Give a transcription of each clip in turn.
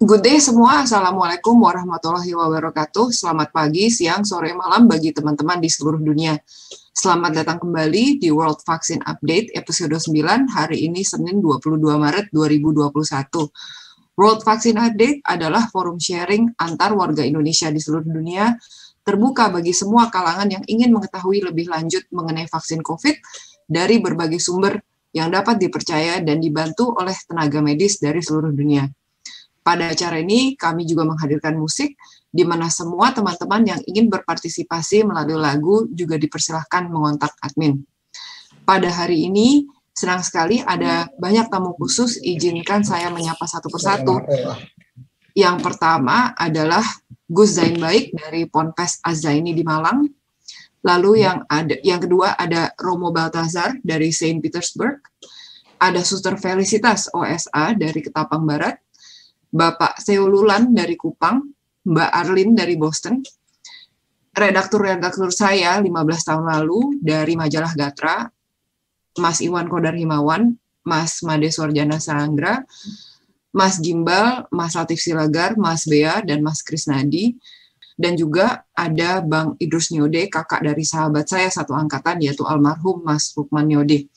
Good day semua, Assalamualaikum warahmatullahi wabarakatuh. Selamat pagi, siang, sore, malam bagi teman-teman di seluruh dunia. Selamat datang kembali di World Vaccine Update episode 9, hari ini Senin 22 Maret 2021. World Vaccine Update adalah forum sharing antar warga Indonesia di seluruh dunia, terbuka bagi semua kalangan yang ingin mengetahui lebih lanjut mengenai vaksin COVID dari berbagai sumber yang dapat dipercaya dan dibantu oleh tenaga medis dari seluruh dunia. Pada acara ini, kami juga menghadirkan musik, di mana semua teman-teman yang ingin berpartisipasi melalui lagu juga dipersilahkan mengontak admin. Pada hari ini, senang sekali ada banyak tamu khusus, izinkan saya menyapa satu persatu. Yang pertama adalah Gus Zain Baik dari Ponpes Az-Zaini di Malang. Lalu yang kedua ada Romo Baltazar dari Saint Petersburg. Ada Suster Felicitas OSA dari Ketapang Barat. Bapak Theo Lulan dari Kupang, Mbak Arlin dari Boston, redaktur saya 15 tahun lalu dari majalah Gatra, Mas Iwan Kodar Himawan, Mas Made Swarjana Sanggra, Mas Gimbal, Mas Latif Silagar, Mas Bea, dan Mas Krisnadi, dan juga ada Bang Idrus Nyode, kakak dari sahabat saya satu angkatan, yaitu almarhum Mas Lukman Nyode.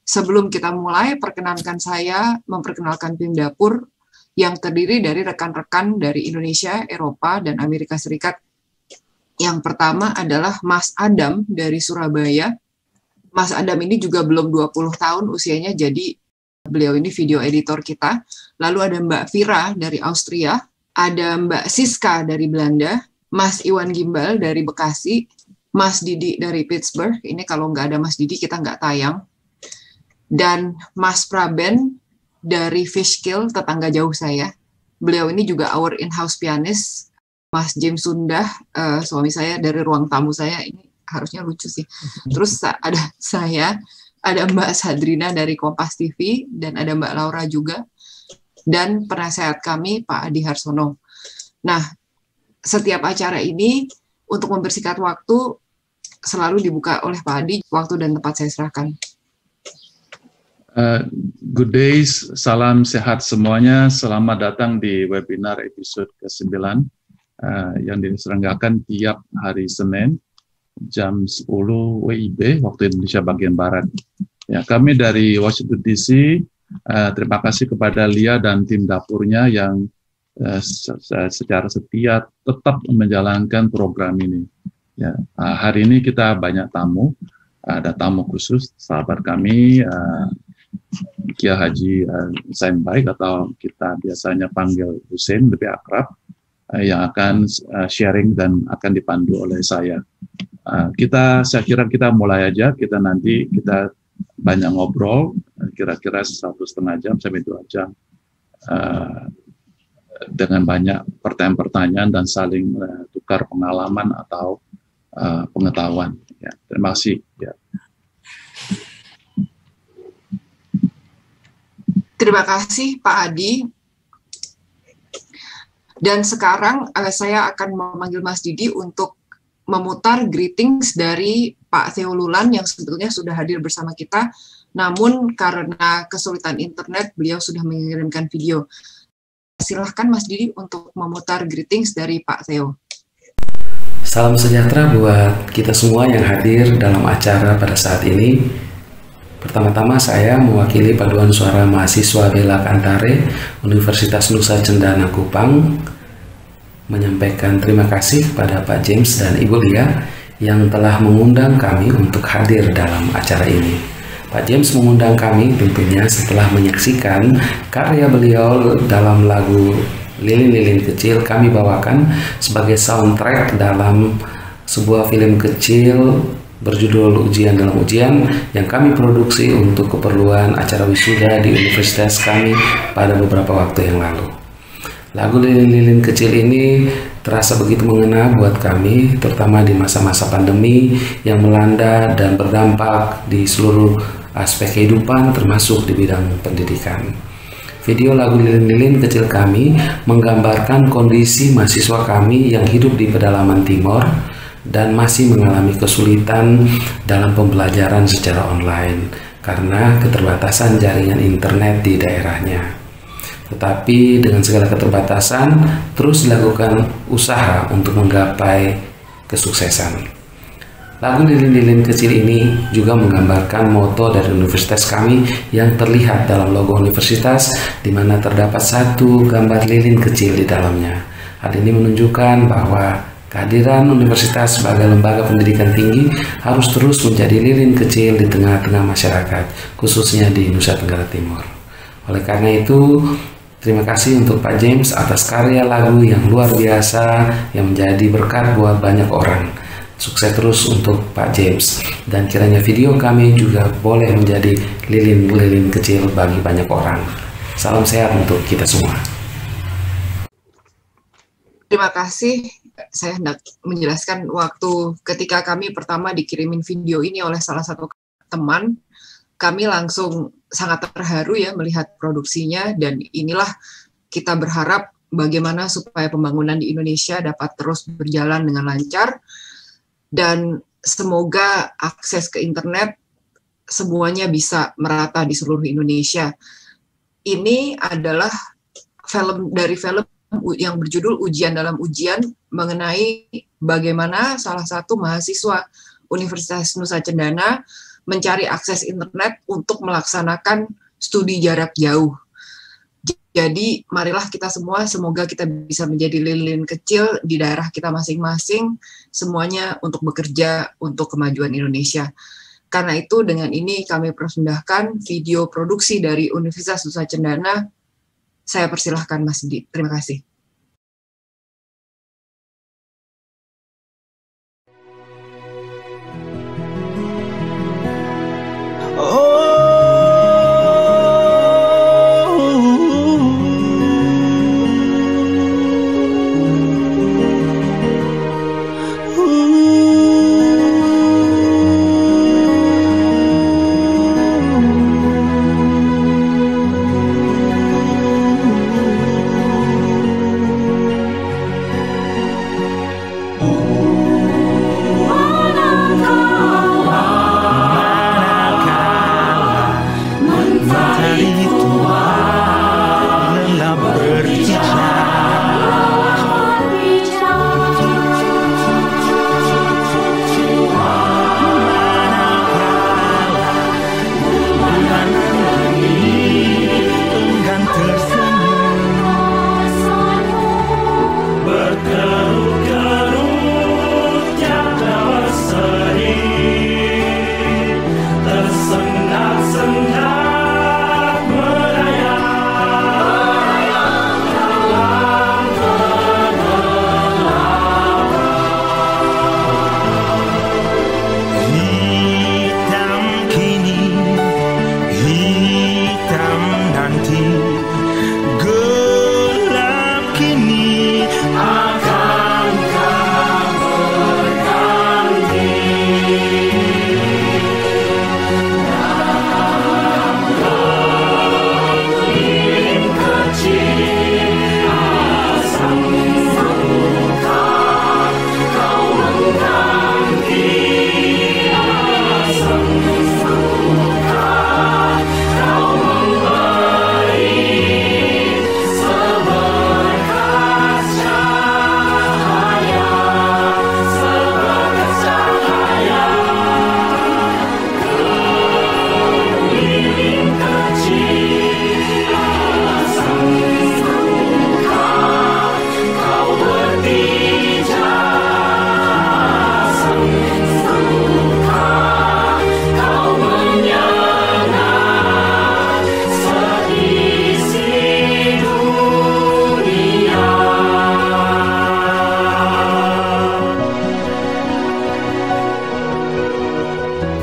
Sebelum kita mulai, perkenankan saya memperkenalkan tim dapur yang terdiri dari rekan-rekan dari Indonesia, Eropa, dan Amerika Serikat. Yang pertama adalah Mas Adam dari Surabaya. Mas Adam ini juga belum 20 tahun usianya, jadi beliau ini video editor kita. Lalu ada Mbak Vira dari Austria, ada Mbak Siska dari Belanda, Mas Iwan Gimbal dari Bekasi, Mas Didi dari Pittsburgh. Ini kalau nggak ada Mas Didi, kita nggak tayang. Dan Mas Praben dari Fishkill, tetangga jauh saya. Beliau ini juga our in-house pianist. Mas James Sundah, suami saya dari ruang tamu saya. Ini harusnya lucu sih. Terus ada saya, ada Mbak Sadrina dari Kompas TV, dan ada Mbak Laura juga. Dan penasehat kami, Pak Adi Harsono. Nah, setiap acara ini, untuk mempersingkat waktu, selalu dibuka oleh Pak Adi. Waktu dan tempat saya serahkan. Good days, salam sehat semuanya. Selamat datang di webinar episode ke-9 yang diselenggarakan tiap hari Senin jam 10 WIB waktu Indonesia bagian Barat. Ya, kami dari Washington DC, terima kasih kepada Lia dan tim dapurnya yang secara setia tetap menjalankan program ini. Ya, hari ini kita banyak tamu, ada tamu khusus sahabat kami. Kia Haji Zain Baik atau kita biasanya panggil Hussein, lebih akrab, yang akan sharing dan akan dipandu oleh saya. Saya kira kita mulai aja, kita banyak ngobrol, kira-kira 1,5 jam sampai 2 jam, dengan banyak pertanyaan-pertanyaan dan saling tukar pengalaman atau pengetahuan. Ya, terima kasih. Ya. Terima kasih Pak Adi. Dan sekarang saya akan memanggil Mas Didi untuk memutar greetings dari Pak Theo Lulan yang sebetulnya sudah hadir bersama kita. Namun karena kesulitan internet, beliau sudah mengirimkan video. Silahkan Mas Didi untuk memutar greetings dari Pak Theo. Salam sejahtera buat kita semua yang hadir dalam acara pada saat ini. Pertama-tama saya mewakili paduan suara mahasiswa Bela Kantare Universitas Nusa Cendana Kupang menyampaikan terima kasih kepada Pak James dan Ibu Lia yang telah mengundang kami untuk hadir dalam acara ini. Pak James mengundang kami tentunya setelah menyaksikan karya beliau dalam lagu Lilin-Lilin Kecil kami bawakan sebagai soundtrack dalam sebuah film kecil berjudul Ujian Dalam Ujian yang kami produksi untuk keperluan acara wisuda di universitas kami pada beberapa waktu yang lalu. Lagu Lilin-Lilin Kecil ini terasa begitu mengena buat kami, terutama di masa-masa pandemi yang melanda dan berdampak di seluruh aspek kehidupan termasuk di bidang pendidikan. Video lagu Lilin-Lilin Kecil kami menggambarkan kondisi mahasiswa kami yang hidup di pedalaman timur dan masih mengalami kesulitan dalam pembelajaran secara online karena keterbatasan jaringan internet di daerahnya. Tetapi dengan segala keterbatasan, terus dilakukan usaha untuk menggapai kesuksesan. Lagu Lilin-Lilin Kecil ini juga menggambarkan moto dari universitas kami yang terlihat dalam logo universitas, di mana terdapat satu gambar lilin kecil di dalamnya. Hal ini menunjukkan bahwa kehadiran universitas sebagai lembaga pendidikan tinggi harus terus menjadi lilin kecil di tengah-tengah masyarakat, khususnya di Nusa Tenggara Timur. Oleh karena itu, terima kasih untuk Pak James atas karya lagu yang luar biasa yang menjadi berkat buat banyak orang. Sukses terus untuk Pak James, dan kiranya video kami juga boleh menjadi lilin-lilin kecil bagi banyak orang. Salam sehat untuk kita semua. Terima kasih. Saya hendak menjelaskan waktu ketika kami pertama dikirimin video ini oleh salah satu teman, kami langsung sangat terharu ya melihat produksinya, dan inilah kita berharap bagaimana supaya pembangunan di Indonesia dapat terus berjalan dengan lancar. Dan semoga akses ke internet semuanya bisa merata di seluruh Indonesia. Ini adalah film yang berjudul Ujian Dalam Ujian, mengenai bagaimana salah satu mahasiswa Universitas Nusa Cendana mencari akses internet untuk melaksanakan studi jarak jauh. Jadi marilah kita semua, semoga kita bisa menjadi lilin kecil di daerah kita masing-masing, semuanya untuk bekerja untuk kemajuan Indonesia. Karena itu dengan ini kami persembahkan video produksi dari Universitas Nusa Cendana. Saya persilahkan Mas Di. Terima kasih.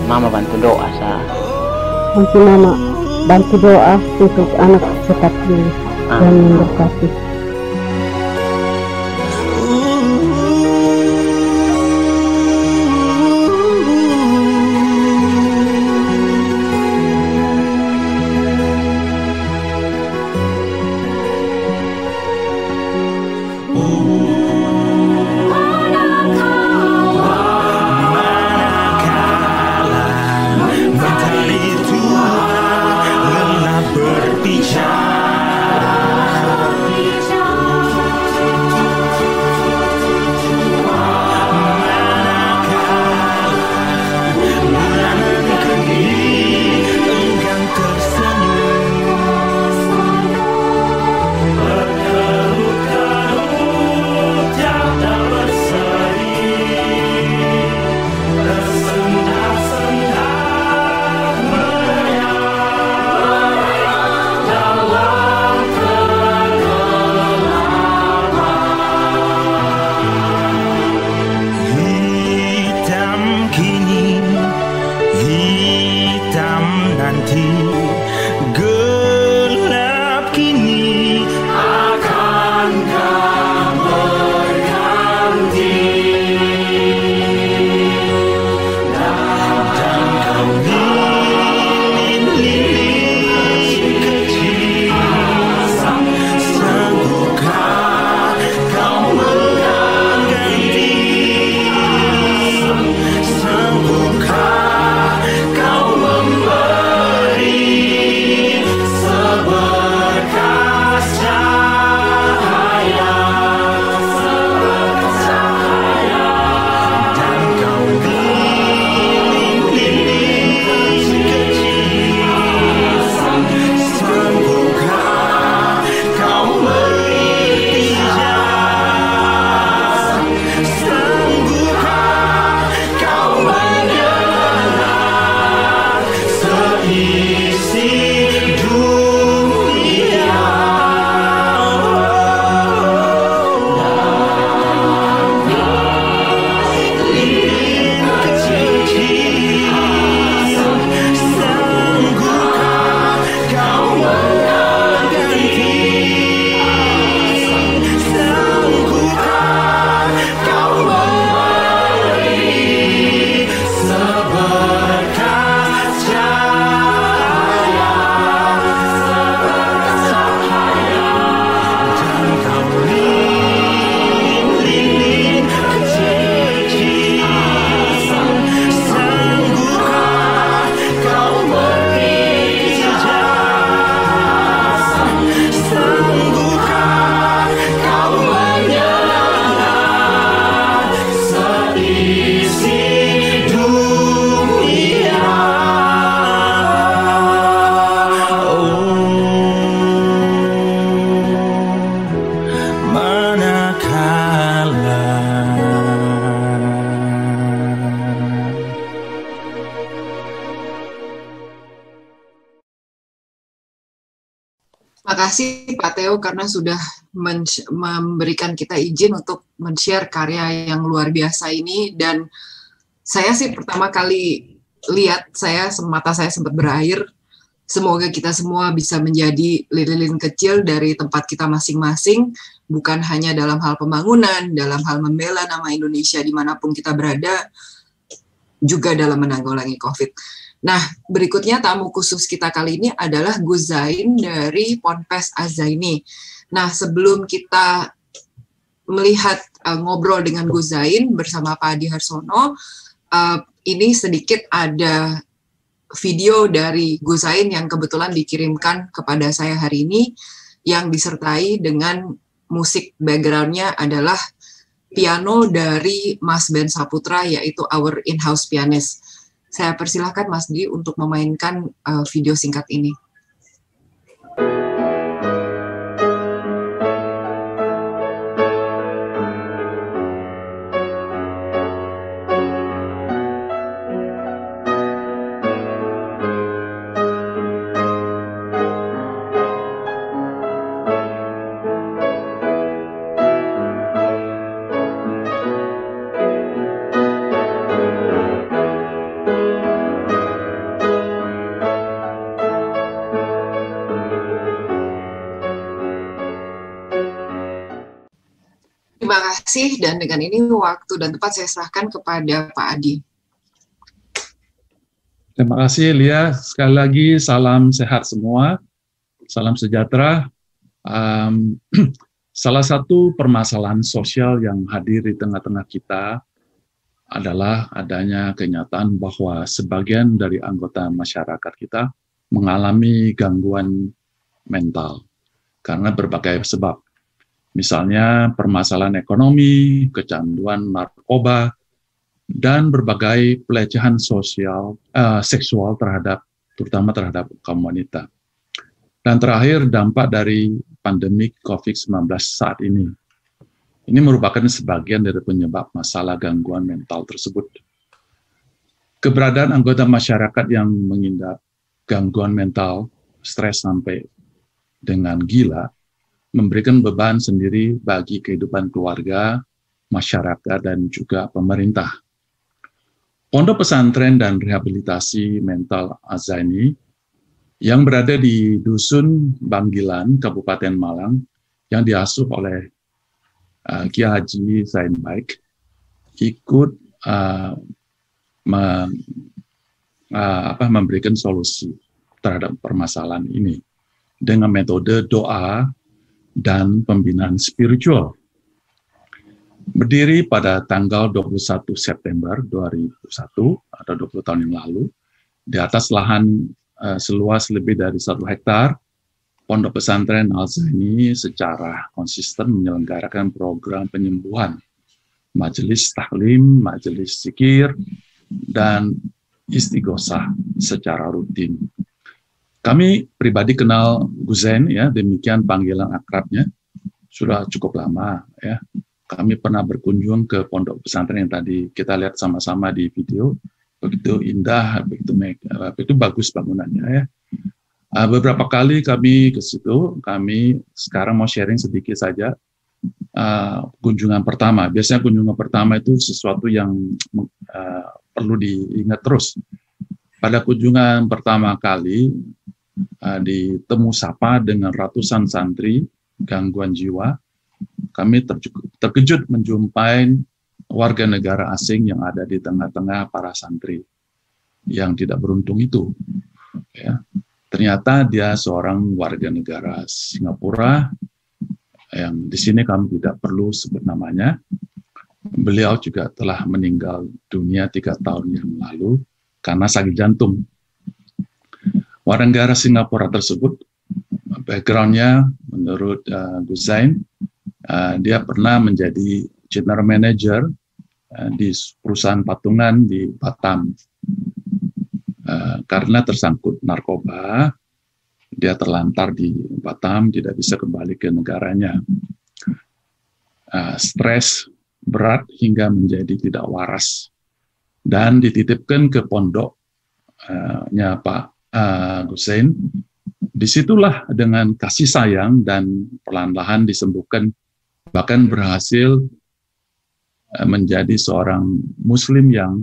Mama bantu doa Nanti Mama bantu doa untuk anak cepat pulih dan berkati. Berbicara kasih Pak Theo karena sudah memberikan kita izin untuk men-share karya yang luar biasa ini. Dan saya sih pertama kali lihat, mata saya sempat berair. Semoga kita semua bisa menjadi lilin kecil dari tempat kita masing-masing, bukan hanya dalam hal pembangunan, dalam hal membela nama Indonesia dimanapun kita berada, juga dalam menanggulangi COVID. Nah, berikutnya tamu khusus kita kali ini adalah Gus Zain dari Ponpes Az-Zaini. Nah, sebelum kita melihat ngobrol dengan Gus Zain bersama Pak Adi Harsono, ini sedikit ada video dari Gus Zain yang kebetulan dikirimkan kepada saya hari ini, yang disertai dengan musik background-nya adalah piano dari Mas Ben Saputra, yaitu our in-house pianist. Saya persilahkan Mas Di untuk memainkan video singkat ini. Terima kasih, dan dengan ini waktu dan tempat saya serahkan kepada Pak Adi. Terima kasih Lia, sekali lagi salam sehat semua, salam sejahtera. Salah satu permasalahan sosial yang hadir di tengah-tengah kita adalah adanya kenyataan bahwa sebagian dari anggota masyarakat kita mengalami gangguan mental karena berbagai sebab. Misalnya permasalahan ekonomi, kecanduan narkoba, dan berbagai pelecehan seksual terutama terhadap kaum wanita. Dan terakhir, dampak dari pandemi COVID-19 saat ini. Ini merupakan sebagian dari penyebab masalah gangguan mental tersebut. Keberadaan anggota masyarakat yang mengidap gangguan mental, stres sampai dengan gila, memberikan beban sendiri bagi kehidupan keluarga, masyarakat, dan juga pemerintah. Pondok Pesantren dan Rehabilitasi Mental Az-Zaini yang berada di Dusun Banggilan, Kabupaten Malang, yang diasuh oleh Kiai Haji Zain Baik, ikut memberikan solusi terhadap permasalahan ini dengan metode doa dan pembinaan spiritual. Berdiri pada tanggal 21 September 2001 atau 20 tahun yang lalu, di atas lahan seluas lebih dari 1 hektar, Pondok Pesantren Az-Zaini secara konsisten menyelenggarakan program penyembuhan, majelis taklim, majelis zikir, dan istighosah secara rutin. Kami pribadi kenal Gus Zain, ya, demikian panggilan akrabnya, sudah cukup lama, ya. Kami pernah berkunjung ke pondok pesantren yang tadi kita lihat sama-sama di video, begitu indah, begitu bagus bangunannya, ya. Beberapa kali kami ke situ, kami sekarang mau sharing sedikit saja kunjungan pertama. Biasanya kunjungan pertama itu sesuatu yang perlu diingat terus. Pada kunjungan pertama kali, ditemu sapa dengan ratusan santri gangguan jiwa, kami terkejut menjumpai warga negara asing yang ada di tengah-tengah para santri yang tidak beruntung itu. Ya. Ternyata dia seorang warga negara Singapura, yang di sini kami tidak perlu sebut namanya. Beliau juga telah meninggal dunia 3 tahun yang lalu karena sakit jantung. Warga negara Singapura tersebut, background-nya menurut Gus Zain, dia pernah menjadi general manager di perusahaan patungan di Batam. Karena tersangkut narkoba, dia terlantar di Batam, tidak bisa kembali ke negaranya. Stres berat hingga menjadi tidak waras. Dan dititipkan ke pondoknya Pak Gus Zain Disitulah dengan kasih sayang dan perlahan-lahan disembuhkan, bahkan berhasil menjadi seorang Muslim yang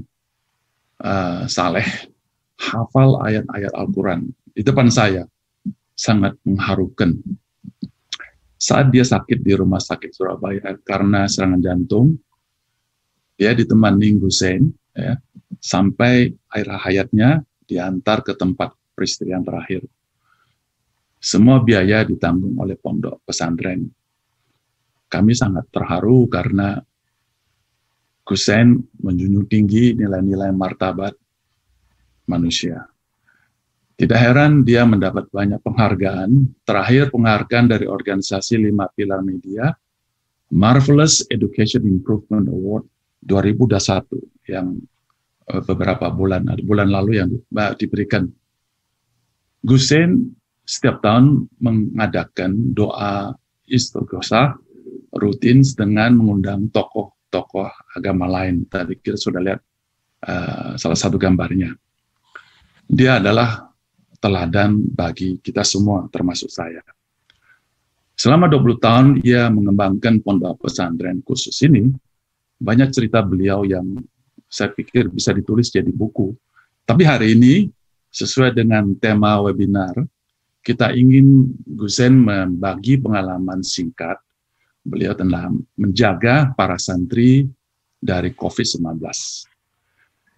saleh, hafal ayat-ayat Al-Quran di depan saya, sangat mengharukan. Saat dia sakit di rumah sakit Surabaya karena serangan jantung, dia ditemani Gusein, ya, sampai akhir hayatnya diantar ke tempat peristirahatan terakhir. Semua biaya ditanggung oleh pondok pesantren. Kami sangat terharu karena Gusein menjunjung tinggi nilai-nilai martabat manusia. Tidak heran dia mendapat banyak penghargaan. Terakhir penghargaan dari organisasi 5 Pilar Media, Marvelous Education Improvement Award 2021 yang beberapa bulan lalu yang diberikan. Gusein setiap tahun mengadakan doa istighosah rutin dengan mengundang tokoh-tokoh agama lain. Tadi kita sudah lihat salah satu gambarnya. Dia adalah teladan bagi kita semua, termasuk saya. Selama 20 tahun ia mengembangkan pondok pesantren khusus ini. Banyak cerita beliau yang saya pikir bisa ditulis jadi buku. Tapi hari ini, sesuai dengan tema webinar, kita ingin Gusein membagi pengalaman singkat beliau tentang menjaga para santri dari COVID-19.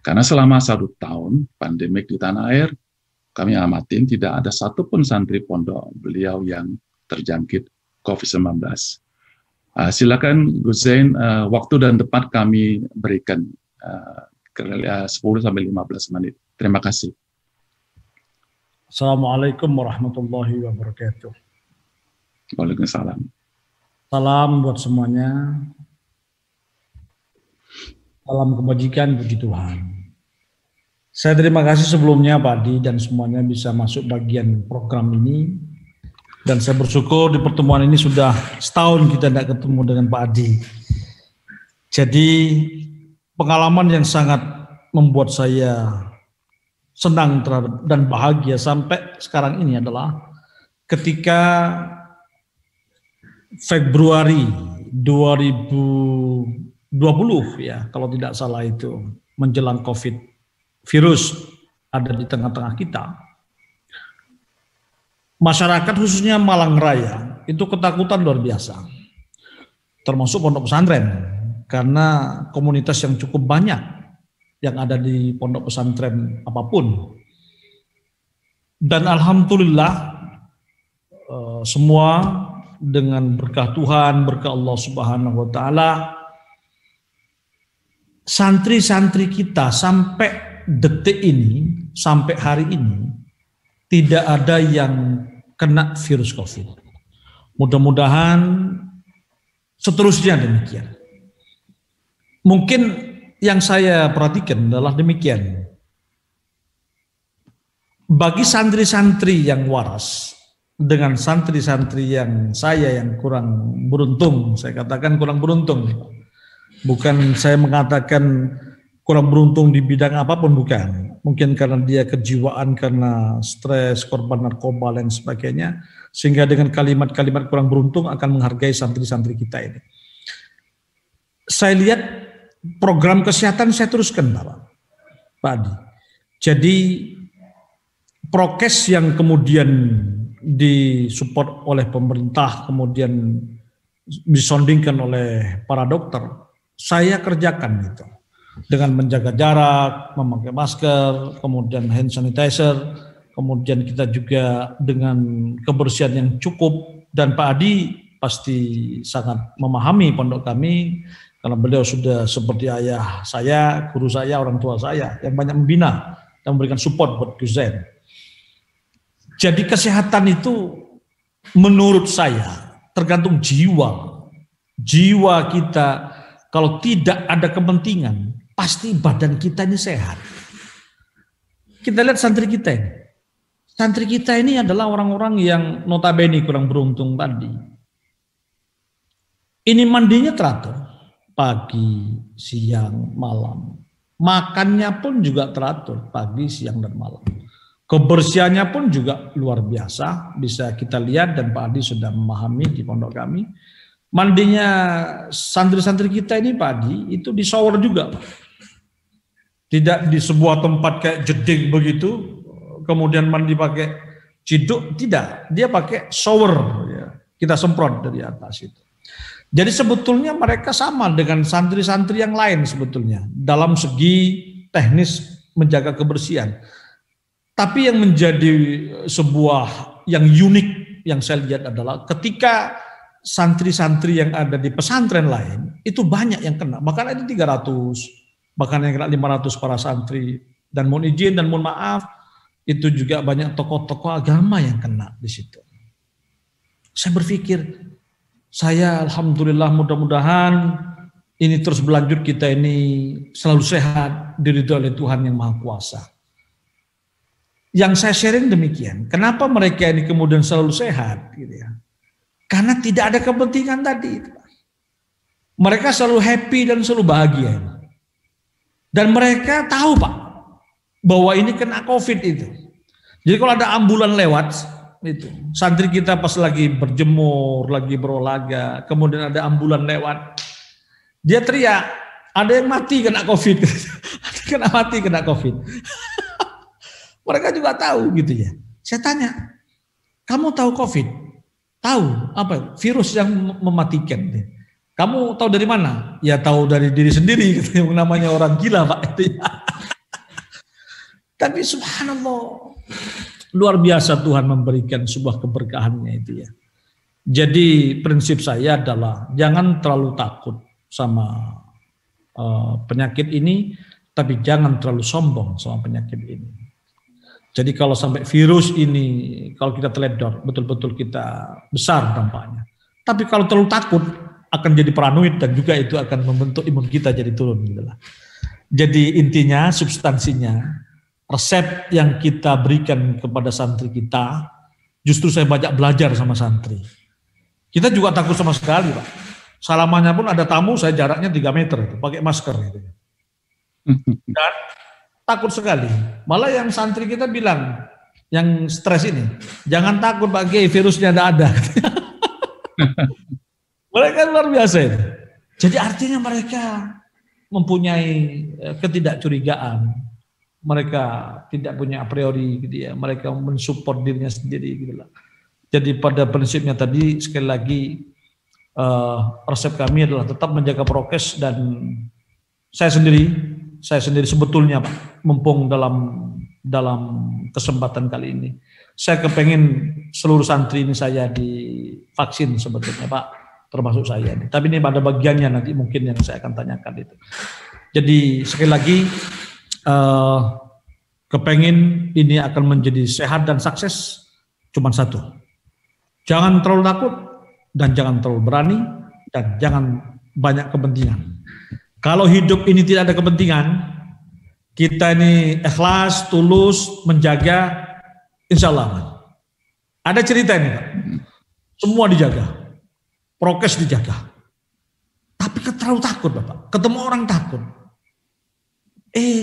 Karena selama 1 tahun pandemik di tanah air, kami amatin tidak ada satupun santri pondok beliau yang terjangkit COVID-19. Silakan Gusein, waktu dan tempat kami berikan 10-15 menit. Terima kasih. Assalamualaikum warahmatullahi wabarakatuh. Waalaikumsalam. Salam buat semuanya. Salam kebajikan, puji Tuhan. Saya terima kasih sebelumnya Pak Adi dan semuanya bisa masuk bagian program ini. Dan saya bersyukur di pertemuan ini sudah setahun kita tidak ketemu dengan Pak Adi. Jadi pengalaman yang sangat membuat saya senang dan bahagia sampai sekarang ini adalah ketika Februari 2020 ya, kalau tidak salah itu, menjelang COVID virus ada di tengah-tengah kita. Masyarakat khususnya Malang Raya itu ketakutan luar biasa. Termasuk pondok pesantren karena komunitas yang cukup banyak yang ada di pondok pesantren apapun. Dan alhamdulillah semua dengan berkah Tuhan, berkah Allah Subhanahu wa taala, santri-santri kita sampai detik ini, sampai hari ini tidak ada yang kena virus COVID. Mudah-mudahan seterusnya demikian. Mungkin yang saya perhatikan adalah demikian. Bagi santri-santri yang waras dengan santri-santri yang saya yang kurang beruntung, saya katakan kurang beruntung. Bukan saya mengatakan kurang beruntung di bidang apapun, bukan. Mungkin karena dia kejiwaan, karena stres, korban narkoba dan sebagainya, sehingga dengan kalimat-kalimat kurang beruntung akan menghargai santri-santri kita ini. Saya lihat program kesehatan saya teruskan Pak Adi. Jadi prokes yang kemudian disupport oleh pemerintah, kemudian disondingkan oleh para dokter, saya kerjakan itu. Dengan menjaga jarak, memakai masker, kemudian hand sanitizer, kemudian kita juga dengan kebersihan yang cukup. Dan Pak Adi pasti sangat memahami pondok kami, karena beliau sudah seperti ayah saya, guru saya, orang tua saya, yang banyak membina dan memberikan support buat Gusein. Jadi kesehatan itu menurut saya tergantung jiwa. Jiwa kita kalau tidak ada kepentingan, pasti badan kita ini sehat. Kita lihat santri kita ini. Santri kita ini adalah orang-orang yang notabene kurang beruntung tadi. Ini mandinya teratur. Pagi, siang, malam. Makannya pun juga teratur. Pagi, siang, dan malam. Kebersihannya pun juga luar biasa, bisa kita lihat dan Pak Adi sudah memahami di pondok kami. Mandinya santri-santri kita ini Pak Adi itu di shower juga, Pak. Tidak di sebuah tempat kayak jeding begitu, kemudian mandi pakai ciduk, tidak. Dia pakai shower, ya. Kita semprot dari atas itu. Jadi sebetulnya mereka sama dengan santri-santri yang lain sebetulnya dalam segi teknis menjaga kebersihan. Tapi yang menjadi sebuah yang unik yang saya lihat adalah ketika santri-santri yang ada di pesantren lain itu banyak yang kena. Bahkan ada 300. Bahkan yang kena 500 para santri, dan mohon izin dan mohon maaf itu juga banyak tokoh-tokoh agama yang kena di situ. Saya berpikir, saya alhamdulillah mudah-mudahan ini terus berlanjut, kita ini selalu sehat, diridhoi oleh Tuhan yang Maha Kuasa. Yang saya sharing demikian, kenapa mereka ini kemudian selalu sehat gitu ya? Karena tidak ada kepentingan tadi. Mereka selalu happy dan selalu bahagia. Dan mereka tahu Pak, bahwa ini kena COVID itu. Jadi kalau ada ambulan lewat, itu santri kita pas lagi berjemur, lagi berolahraga, kemudian ada ambulan lewat, dia teriak, ada yang mati kena COVID. Ada mati kena COVID. Mereka juga tahu gitu ya. Saya tanya, kamu tahu COVID? Tahu apa? Virus yang mematikan. Kamu tahu dari mana? Ya tahu dari diri sendiri, yang namanya orang gila Pak. Itu ya. Tapi subhanallah, luar biasa Tuhan memberikan sebuah keberkahannya itu ya. Jadi prinsip saya adalah jangan terlalu takut sama penyakit ini, tapi jangan terlalu sombong sama penyakit ini. Jadi kalau sampai virus ini, kalau kita teledor, betul-betul kita besar dampaknya. Tapi kalau terlalu takut, akan jadi paranoid dan juga itu akan membentuk imun kita jadi turun gitu lah. Jadi intinya, substansinya, resep yang kita berikan kepada santri kita, justru saya banyak belajar sama santri. Kita juga takut sama sekali Pak. Salamannya pun ada tamu, saya jaraknya 3 meter, itu, pakai masker gitu. Dan takut sekali. Malah yang santri kita bilang, yang stres ini, jangan takut Pak Kiai, virusnya ada. Mereka luar biasa itu. Jadi artinya mereka mempunyai ketidakcurigaan. Mereka tidak punya a priori gitu ya. Mereka mensupport dirinya sendiri gitu lah. Jadi pada prinsipnya tadi sekali lagi resep kami adalah tetap menjaga prokes, dan saya sendiri sebetulnya Pak, mumpung dalam kesempatan kali ini, saya kepengen seluruh santri ini saya divaksin sebetulnya Pak. Termasuk saya. Tapi ini pada bagiannya nanti mungkin yang saya akan tanyakan itu. Jadi sekali lagi kepengen ini akan menjadi sehat dan sukses cuma satu. Jangan terlalu takut dan jangan terlalu berani dan jangan banyak kepentingan. Kalau hidup ini tidak ada kepentingan, kita ini ikhlas, tulus, menjaga, insya Allah. Ada cerita ini Pak. Semua dijaga. Prokes dijaga. Tapi terlalu takut Bapak. Ketemu orang takut.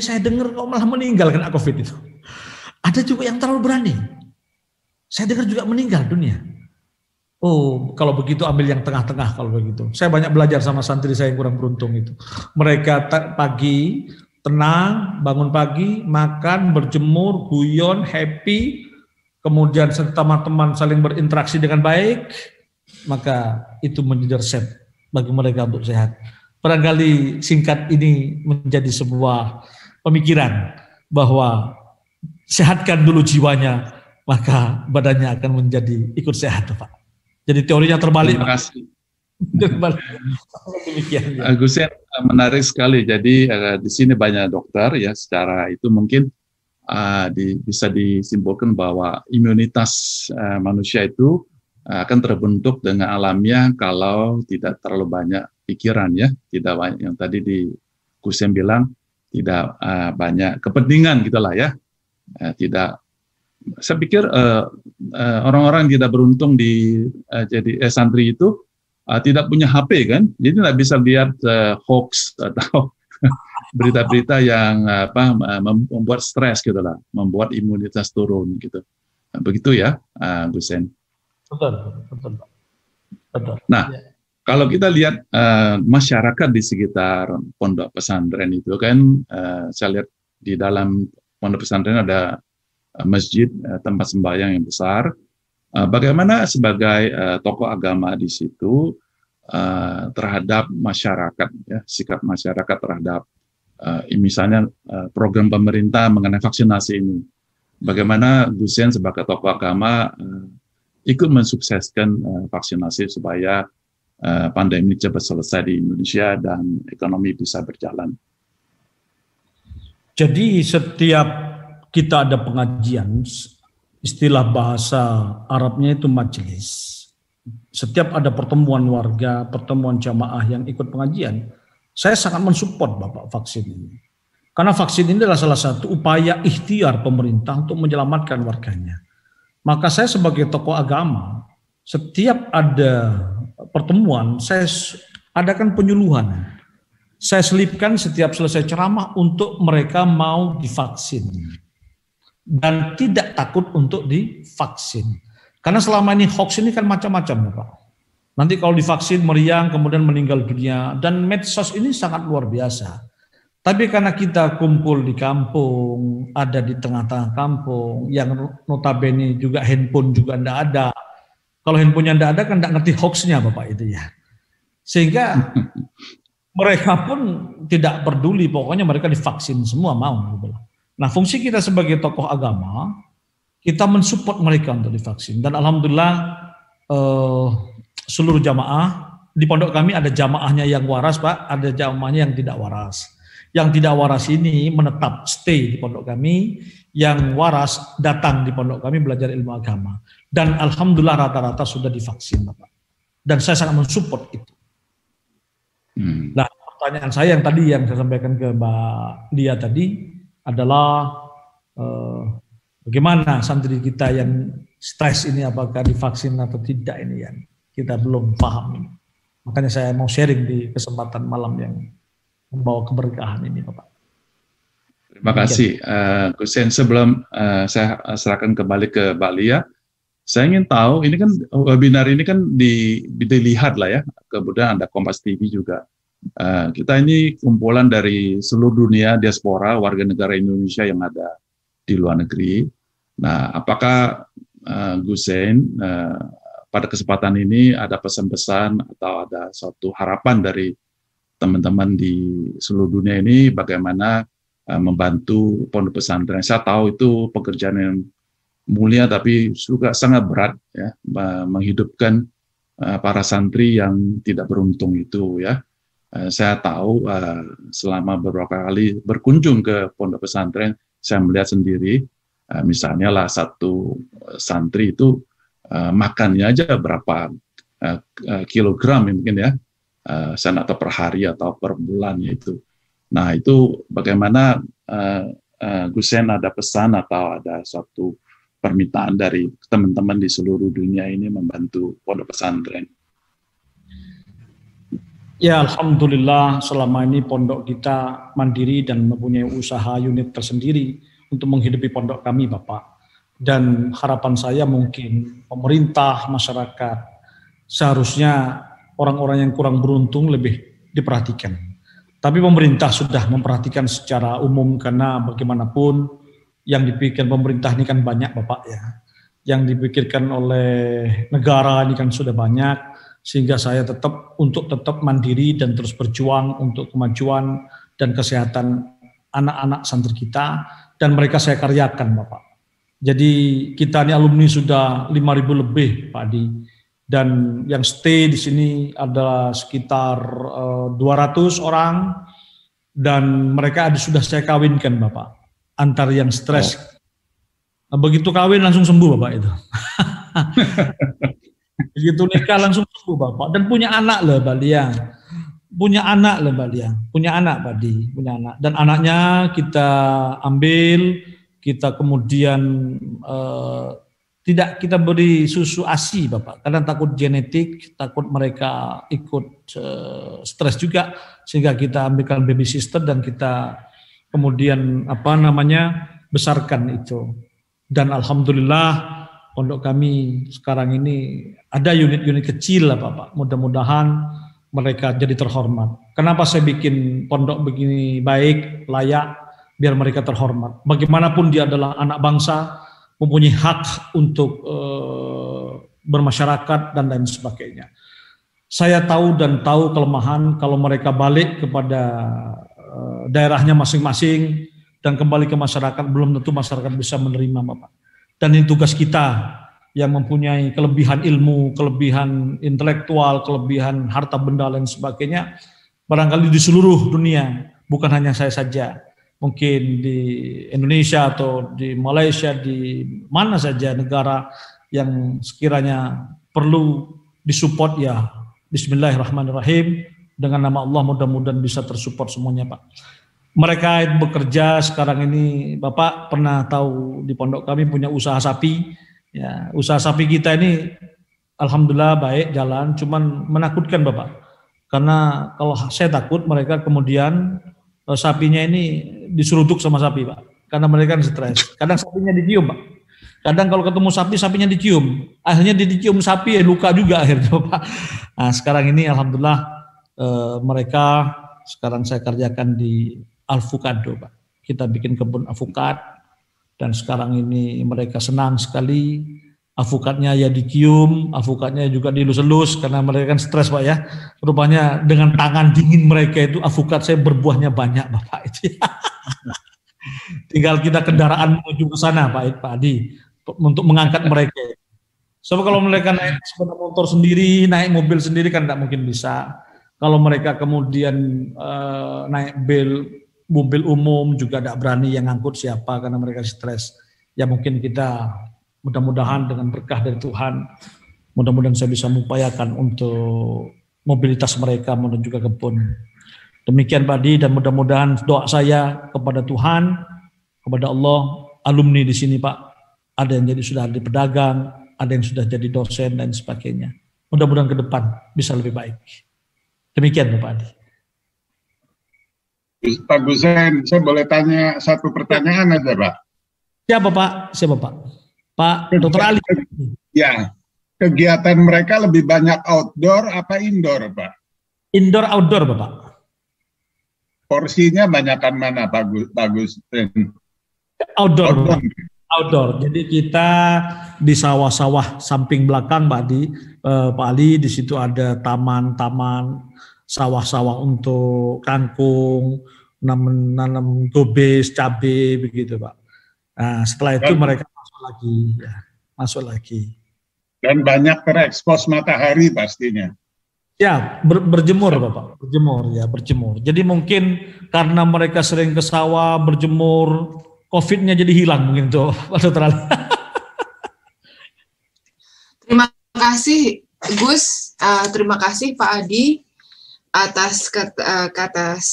Saya dengar kok malah meninggal kena COVID itu. Ada juga yang terlalu berani. Saya dengar juga meninggal dunia. Oh, kalau begitu ambil yang tengah-tengah kalau begitu. Saya banyak belajar sama santri saya yang kurang beruntung itu. Mereka pagi, tenang, bangun pagi, makan, berjemur, guyon, happy. Kemudian teman-teman saling berinteraksi dengan baik. Maka itu menjadi resep bagi mereka untuk sehat. Barangkali singkat ini menjadi sebuah pemikiran bahwa sehatkan dulu jiwanya, maka badannya akan menjadi ikut sehat Pak. Jadi teorinya terbalik. Terima kasih. Gus Sen, menarik sekali. Jadi di sini banyak dokter ya, secara itu mungkin bisa disimpulkan bahwa imunitas manusia itu akan terbentuk dengan alamiah kalau tidak terlalu banyak pikiran ya, tidak banyak yang tadi Gus Sen bilang, tidak banyak kepentingan gitulah ya, tidak. Saya pikir orang-orang yang tidak beruntung jadi santri itu tidak punya HP kan, jadi tidak bisa lihat hoax atau berita-berita yang membuat stres gitu lah, membuat imunitas turun gitu. Begitu ya, Gus Sen. Betul. Nah, kalau kita lihat masyarakat di sekitar pondok pesantren itu kan, saya lihat di dalam pondok pesantren ada masjid, tempat sembahyang yang besar. Bagaimana sebagai tokoh agama di situ terhadap masyarakat, ya, sikap masyarakat terhadap misalnya program pemerintah mengenai vaksinasi ini? Bagaimana Gus Sen sebagai tokoh agama ikut mensukseskan vaksinasi supaya pandemi cepat selesai di Indonesia dan ekonomi bisa berjalan. Jadi setiap kita ada pengajian, istilah bahasa Arabnya itu majelis. Setiap ada pertemuan warga, pertemuan jamaah yang ikut pengajian, saya sangat mensupport Bapak vaksin ini. Karena vaksin ini adalah salah satu upaya ikhtiar pemerintah untuk menyelamatkan warganya. Maka saya sebagai tokoh agama, setiap ada pertemuan, saya adakan penyuluhan. Saya selipkan setiap selesai ceramah untuk mereka mau divaksin. Dan tidak takut untuk divaksin. Karena selama ini hoax ini kan macam-macam, Pak. Nanti kalau divaksin meriang, kemudian meninggal dunia. Dan medsos ini sangat luar biasa. Tapi karena kita kumpul di kampung, ada di tengah-tengah kampung, yang notabene juga handphone juga tidak ada. Kalau handphonenya tidak ada kan tidak ngerti hoaxnya Bapak itu ya. Sehingga mereka pun tidak peduli, pokoknya mereka divaksin semua mau. Nah fungsi kita sebagai tokoh agama, kita mensupport mereka untuk divaksin. Dan alhamdulillah seluruh jamaah, di pondok kami ada jamaahnya yang waras Pak, ada jamaahnya yang tidak waras. Yang tidak waras ini menetap stay di pondok kami, yang waras datang di pondok kami belajar ilmu agama. Dan alhamdulillah rata-rata sudah divaksin Bapak. Dan saya sangat mensupport itu. Nah pertanyaan saya yang tadi yang saya sampaikan ke Mbak Lia tadi adalah bagaimana santri kita yang stres ini apakah divaksin atau tidak ini yang kita belum paham. Makanya saya mau sharing di kesempatan malam yang membawa keberkahan ini Bapak. Terima kasih Gus Sen. Sebelum saya serahkan kembali ke Mbak Lia, saya ingin tahu, ini kan webinar ini kan dilihat lah ya, kemudian ada Kompas TV juga. Kita ini kumpulan dari seluruh dunia, diaspora, warga negara Indonesia yang ada di luar negeri. Nah, apakah Gus Sen pada kesempatan ini ada pesan-pesan atau ada suatu harapan dari teman-teman di seluruh dunia ini bagaimana membantu pondok pesantren? Saya tahu itu pekerjaan yang mulia tapi juga sangat berat ya, menghidupkan para santri yang tidak beruntung itu ya. Saya tahu selama beberapa kali berkunjung ke pondok pesantren, saya melihat sendiri misalnya lah satu santri itu makannya aja berapa kilogram mungkin ya, atau per hari atau per bulannya itu. Nah itu bagaimana Gus Sen ada pesan atau ada suatu permintaan dari teman-teman di seluruh dunia ini membantu pondok pesantren? Ya alhamdulillah selama ini pondok kita mandiri dan mempunyai usaha unit tersendiri untuk menghidupi pondok kami Bapak. Dan harapan saya mungkin pemerintah, masyarakat seharusnya orang-orang yang kurang beruntung lebih diperhatikan. Tapi pemerintah sudah memperhatikan secara umum karena bagaimanapun yang dipikirkan pemerintah ini kan banyak Bapak ya. Yang dipikirkan oleh negara ini kan sudah banyak, sehingga saya tetap mandiri dan terus berjuang untuk kemajuan dan kesehatan anak-anak santri kita, dan mereka saya karyakan Bapak. Jadi kita ini alumni sudah 5.000 lebih Pak Adi. Dan yang stay di sini adalah sekitar 200 orang, dan mereka sudah saya kawinkan Bapak, antar yang stres. Begitu kawin langsung sembuh Bapak itu. Begitu nikah langsung sembuh Bapak, dan punya anak loh Mbak Lia. Punya anak loh Mbak Lia, punya anak Pak Di, punya anak. Dan anaknya kita ambil, kita kemudian tidak kita beri susu ASI Bapak, karena takut genetik, takut mereka ikut stres juga, sehingga kita ambilkan baby sister dan kita kemudian besarkan itu. Dan alhamdulillah pondok kami sekarang ini ada unit-unit kecil lah Bapak, mudah-mudahan mereka jadi terhormat. Kenapa saya bikin pondok begini baik, layak, biar mereka terhormat. Bagaimanapun dia adalah anak bangsa, mempunyai hak untuk bermasyarakat dan lain sebagainya. Saya tahu kelemahan kalau mereka balik kepada daerahnya masing-masing dan kembali ke masyarakat, belum tentu masyarakat bisa menerima Bapak. Dan ini tugas kita yang mempunyai kelebihan ilmu, kelebihan intelektual, kelebihan harta benda dan sebagainya, barangkali di seluruh dunia, bukan hanya saya saja. Mungkin di Indonesia atau di Malaysia, di mana saja negara yang sekiranya perlu disupport, ya bismillahirrahmanirrahim, dengan nama Allah mudah-mudahan bisa tersupport semuanya Pak. Mereka bekerja sekarang ini, Bapak pernah tahu di pondok kami punya usaha sapi, ya usaha sapi kita ini alhamdulillah baik jalan, cuman menakutkan Bapak, karena kalau saya takut mereka kemudian sapinya ini diseruduk sama sapi Pak, karena mereka stres. Kadang sapinya dicium Pak, kadang kalau ketemu sapi, sapinya dicium, akhirnya dicium sapi luka juga akhirnya Pak. Nah sekarang ini alhamdulillah mereka sekarang saya kerjakan di alfukado Pak, kita bikin kebun alpukat, dan sekarang ini mereka senang sekali. Alpukatnya ya dicium, alpukatnya juga dilus-elus karena mereka kan stres Pak ya. Rupanya dengan tangan dingin mereka itu alpukat saya berbuahnya banyak Bapak itu. Tinggal kita kendaraan menuju ke sana Pak Adi untuk mengangkat mereka. Sebab kalau mereka naik sepeda motor sendiri, naik mobil sendiri kan tidak mungkin bisa. Kalau mereka kemudian naik mobil umum juga tidak berani yang ngangkut siapa karena mereka stres. Ya mungkin kita mudah-mudahan dengan berkah dari Tuhan, mudah-mudahan saya bisa mengupayakan untuk mobilitas mereka menuju ke kebun. Demikian Pak Adi, dan mudah-mudahan doa saya kepada Tuhan, kepada Allah, alumni di sini Pak, ada yang sudah jadi pedagang, ada yang sudah jadi dosen dan sebagainya. Mudah-mudahan ke depan bisa lebih baik. Demikian Pak Adi. Pak Gusen, saya boleh tanya satu pertanyaan aja Pak? Siapa Pak? Siapa Pak? Pak Dr. Ali. Ya, kegiatan mereka lebih banyak outdoor apa indoor Pak? Indoor outdoor Bapak. Porsinya banyakan mana Pak Gusen? Outdoor. Outdoor. Jadi kita di sawah-sawah samping belakang Pak Ali, di situ ada taman-taman, sawah-sawah untuk kangkung, nanam gobes, cabai begitu Pak. Nah, setelah itu mereka masuk lagi. Dan banyak terekspos matahari pastinya. Ya, berjemur Bapak, berjemur. Jadi mungkin karena mereka sering ke sawah berjemur, COVID-nya jadi hilang mungkin tuh Pak Dr. Ali. Terima kasih Gus, terima kasih Pak Adi atas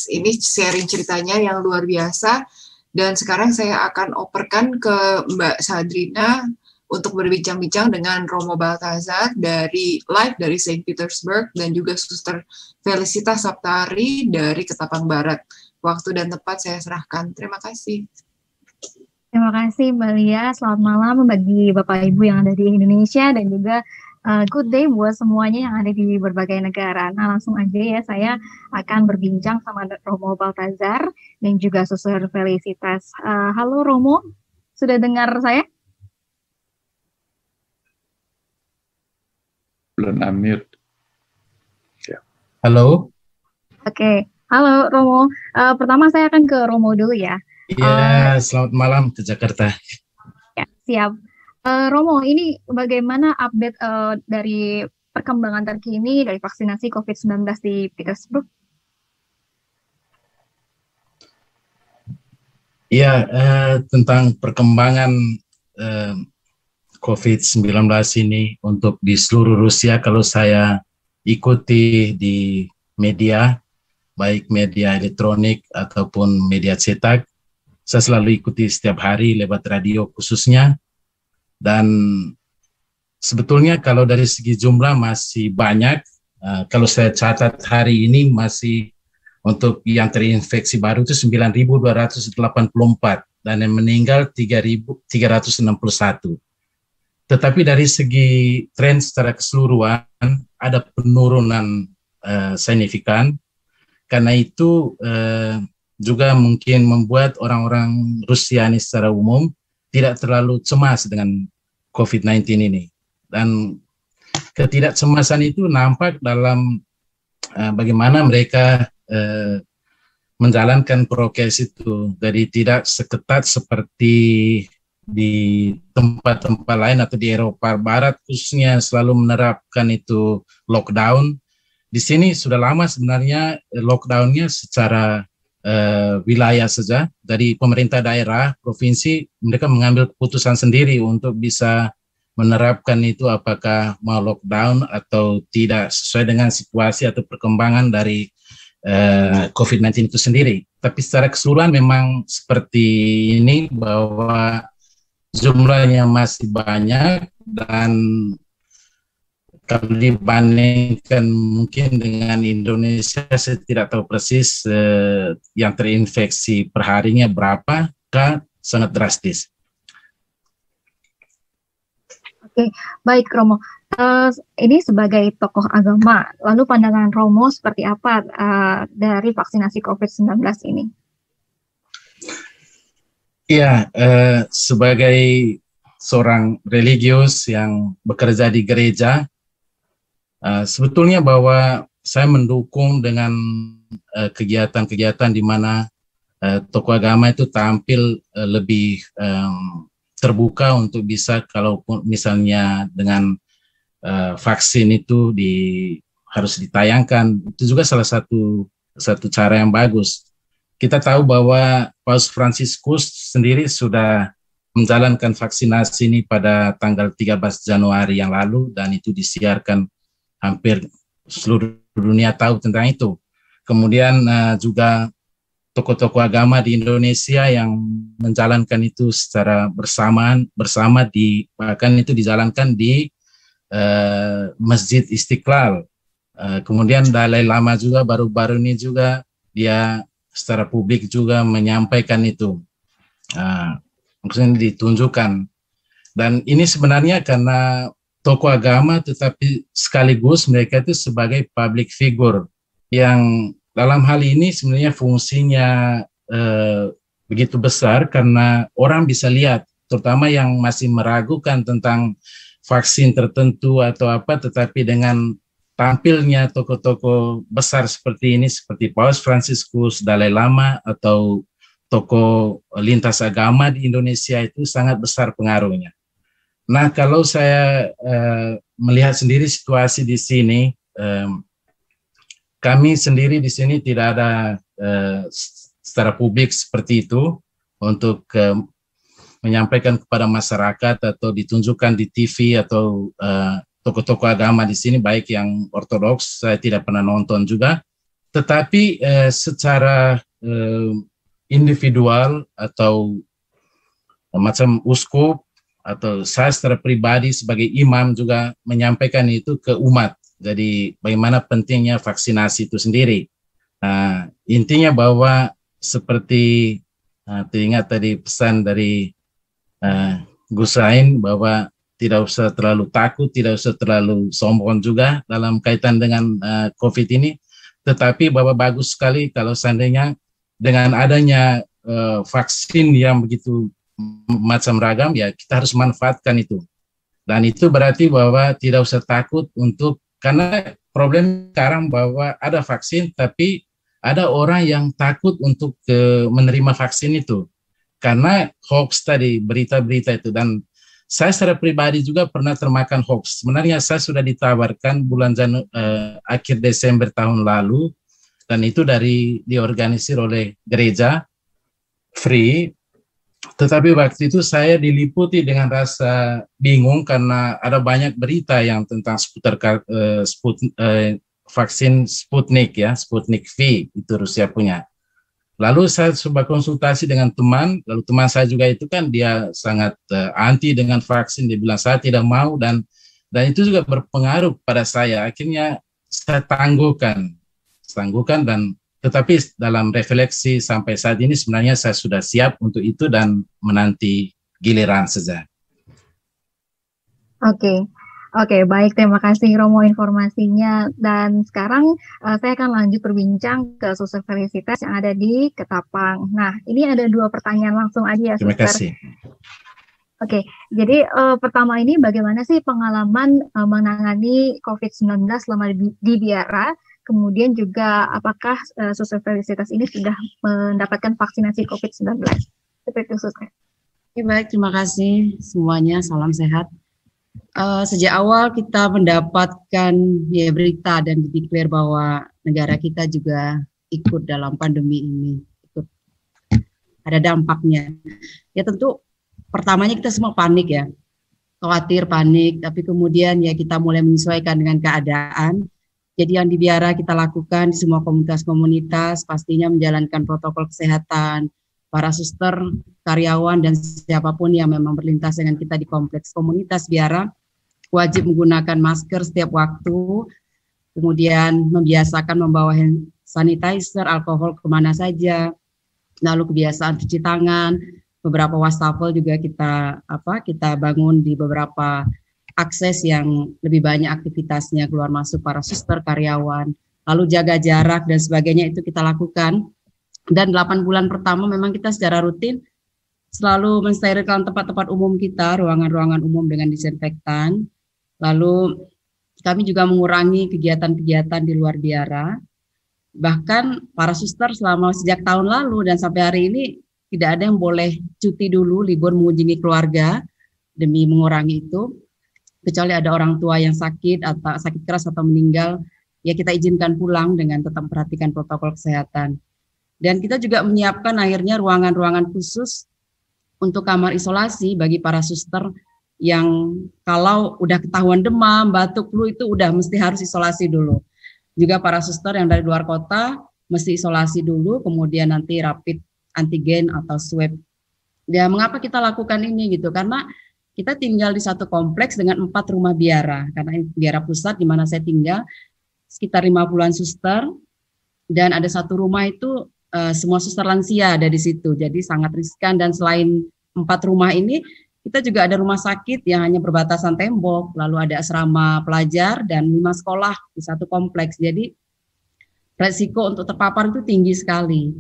ini sharing ceritanya yang luar biasa. Dan sekarang saya akan operkan ke Mbak Sadrina untuk berbincang-bincang dengan Romo Baltazar dari live dari Saint Petersburg dan juga Suster Felicitas Saptari dari Ketapang Barat. Waktu dan tempat saya serahkan. Terima kasih. Terima kasih Mbak Lia. Selamat malam bagi Bapak Ibu yang ada di Indonesia dan juga good day buat semuanya yang ada di berbagai negara. Nah langsung aja ya, saya akan berbincang sama Romo Baltazar dan juga Suster Felicitas. Halo Romo, sudah dengar saya? Belum unmute. Ya. Halo. Oke, halo Romo. Pertama saya akan ke Romo dulu ya. Iya, selamat malam ke Jakarta. Ya, siap. Romo, ini bagaimana update dari perkembangan terkini dari vaksinasi COVID-19 di Petersburg? Iya, tentang perkembangan COVID-19 ini untuk di seluruh Rusia, kalau saya ikuti di media, baik media elektronik ataupun media cetak, saya selalu ikuti setiap hari lewat radio khususnya, dan sebetulnya kalau dari segi jumlah masih banyak. Kalau saya catat hari ini masih untuk yang terinfeksi baru itu 9.284 dan yang meninggal 3.361. Tetapi dari segi tren secara keseluruhan ada penurunan signifikan. Karena itu juga mungkin membuat orang-orang Rusia ini secara umum tidak terlalu cemas dengan COVID-19 ini. Dan ketidakcemasan itu nampak dalam bagaimana mereka menjalankan prokes itu. Jadi tidak seketat seperti di tempat-tempat lain atau di Eropa Barat khususnya selalu menerapkan itu lockdown. Di sini sudah lama sebenarnya lockdownnya secara wilayah saja. Dari pemerintah daerah, provinsi, mereka mengambil keputusan sendiri untuk bisa menerapkan itu apakah mau lockdown atau tidak sesuai dengan situasi atau perkembangan dari COVID-19 itu sendiri. Tapi secara keseluruhan memang seperti ini bahwa jumlahnya masih banyak dan kalau dibandingkan mungkin dengan Indonesia, saya tidak tahu persis yang terinfeksi perharinya berapa, sangat drastis. Oke, baik Romo. Ini sebagai tokoh agama, lalu pandangan Romo seperti apa dari vaksinasi COVID-19 ini? Ya, sebagai seorang religius yang bekerja di gereja, sebetulnya bahwa saya mendukung dengan kegiatan-kegiatan di mana tokoh agama itu tampil lebih terbuka untuk bisa kalau misalnya dengan vaksin itu harus ditayangkan, itu juga salah satu cara yang bagus. Kita tahu bahwa Paus Fransiskus sendiri sudah menjalankan vaksinasi ini pada tanggal 13 Januari yang lalu dan itu disiarkan hampir seluruh dunia tahu tentang itu. Kemudian juga tokoh-tokoh agama di Indonesia yang menjalankan itu secara bersama bahkan itu dijalankan di Masjid Istiqlal. Kemudian Dalai Lama juga baru-baru ini juga dia secara publik juga menyampaikan itu, maksudnya ditunjukkan. Dan ini sebenarnya karena tokoh agama tetapi sekaligus mereka itu sebagai public figure yang dalam hal ini sebenarnya fungsinya begitu besar karena orang bisa lihat, terutama yang masih meragukan tentang vaksin tertentu atau apa, tetapi dengan tampilnya tokoh-tokoh besar seperti ini, seperti Paus Fransiskus, Dalai Lama, atau tokoh lintas agama di Indonesia itu sangat besar pengaruhnya. Nah, kalau saya melihat sendiri situasi di sini, kami sendiri di sini tidak ada secara publik seperti itu untuk menyampaikan kepada masyarakat atau ditunjukkan di TV atau tokoh-tokoh agama di sini, baik yang ortodoks, saya tidak pernah nonton juga. Tetapi secara individual atau macam uskup atau saya secara pribadi sebagai imam juga menyampaikan itu ke umat. Jadi bagaimana pentingnya vaksinasi itu sendiri. Intinya bahwa seperti teringat tadi pesan dari Gus Zain bahwa tidak usah terlalu takut, tidak usah terlalu sombong juga dalam kaitan dengan COVID ini. Tetapi bahwa bagus sekali kalau seandainya dengan adanya vaksin yang begitu macam ragam, ya kita harus manfaatkan itu. Dan itu berarti bahwa tidak usah takut untuk, karena problem sekarang bahwa ada vaksin tapi ada orang yang takut untuk menerima vaksin itu karena hoax tadi, berita-berita itu. Dan saya secara pribadi juga pernah termakan hoax. Sebenarnya saya sudah ditawarkan bulan akhir Desember tahun lalu, dan itu diorganisir oleh gereja free. Tetapi waktu itu saya diliputi dengan rasa bingung karena ada banyak berita yang tentang vaksin Sputnik ya, Sputnik V itu Rusia punya. Lalu saya coba konsultasi dengan teman, lalu teman saya juga itu kan dia sangat anti dengan vaksin, dia bilang saya tidak mau, dan Dan itu juga berpengaruh pada saya. Akhirnya saya tangguhkan dan tetapi dalam refleksi sampai saat ini sebenarnya saya sudah siap untuk itu dan menanti giliran saja. Oke, baik. Terima kasih Romo informasinya. Dan sekarang saya akan lanjut berbincang ke Suster Felicitas yang ada di Ketapang. Nah, ini ada 2 pertanyaan langsung aja ya, Suster. Terima kasih. Oke, jadi pertama ini bagaimana sih pengalaman menangani COVID-19 selama di Biara? Kemudian juga apakah Suster Felicitas ini sudah mendapatkan vaksinasi COVID-19? Seperti itu, Suster. Oke, baik, terima kasih semuanya. Salam sehat. Sejak awal kita mendapatkan berita dan dideklar bahwa negara kita juga ikut dalam pandemi ini, ikut ada dampaknya. Ya tentu pertamanya kita semua panik ya, khawatir, panik, tapi kemudian ya kita mulai menyesuaikan dengan keadaan. Jadi yang di Biara kita lakukan di semua komunitas-komunitas pastinya menjalankan protokol kesehatan, para suster, karyawan, dan siapapun yang memang berlintas dengan kita di kompleks komunitas Biara wajib menggunakan masker setiap waktu, kemudian membiasakan membawa hand sanitizer, alkohol kemana saja, lalu kebiasaan cuci tangan, beberapa wastafel juga kita bangun di beberapa akses yang lebih banyak aktivitasnya keluar masuk para suster, karyawan, lalu jaga jarak dan sebagainya itu kita lakukan. Dan 8 bulan pertama memang kita secara rutin selalu mensterilkan tempat-tempat umum kita, ruangan-ruangan umum dengan disinfektan. Lalu kami juga mengurangi kegiatan-kegiatan di luar Biara. Bahkan para suster sejak tahun lalu dan sampai hari ini tidak ada yang boleh cuti dulu, libur mengunjungi keluarga demi mengurangi itu. Kecuali ada orang tua yang sakit atau sakit keras atau meninggal, ya kita izinkan pulang dengan tetap memperhatikan protokol kesehatan. Dan kita juga menyiapkan akhirnya ruangan-ruangan khusus untuk kamar isolasi bagi para suster yang kalau udah ketahuan demam, batuk, flu itu udah mesti harus isolasi dulu. Juga para suster yang dari luar kota mesti isolasi dulu, kemudian nanti rapid antigen atau swab. Ya mengapa kita lakukan ini gitu? Karena kita tinggal di satu kompleks dengan 4 rumah Biara. Karena Biara Pusat di mana saya tinggal sekitar 50-an suster dan ada satu rumah itu semua suster lansia ada di situ. Jadi sangat riskan dan selain 4 rumah ini kita juga ada rumah sakit yang hanya berbatasan tembok, lalu ada asrama pelajar dan 5 sekolah di satu kompleks. Jadi resiko untuk terpapar itu tinggi sekali.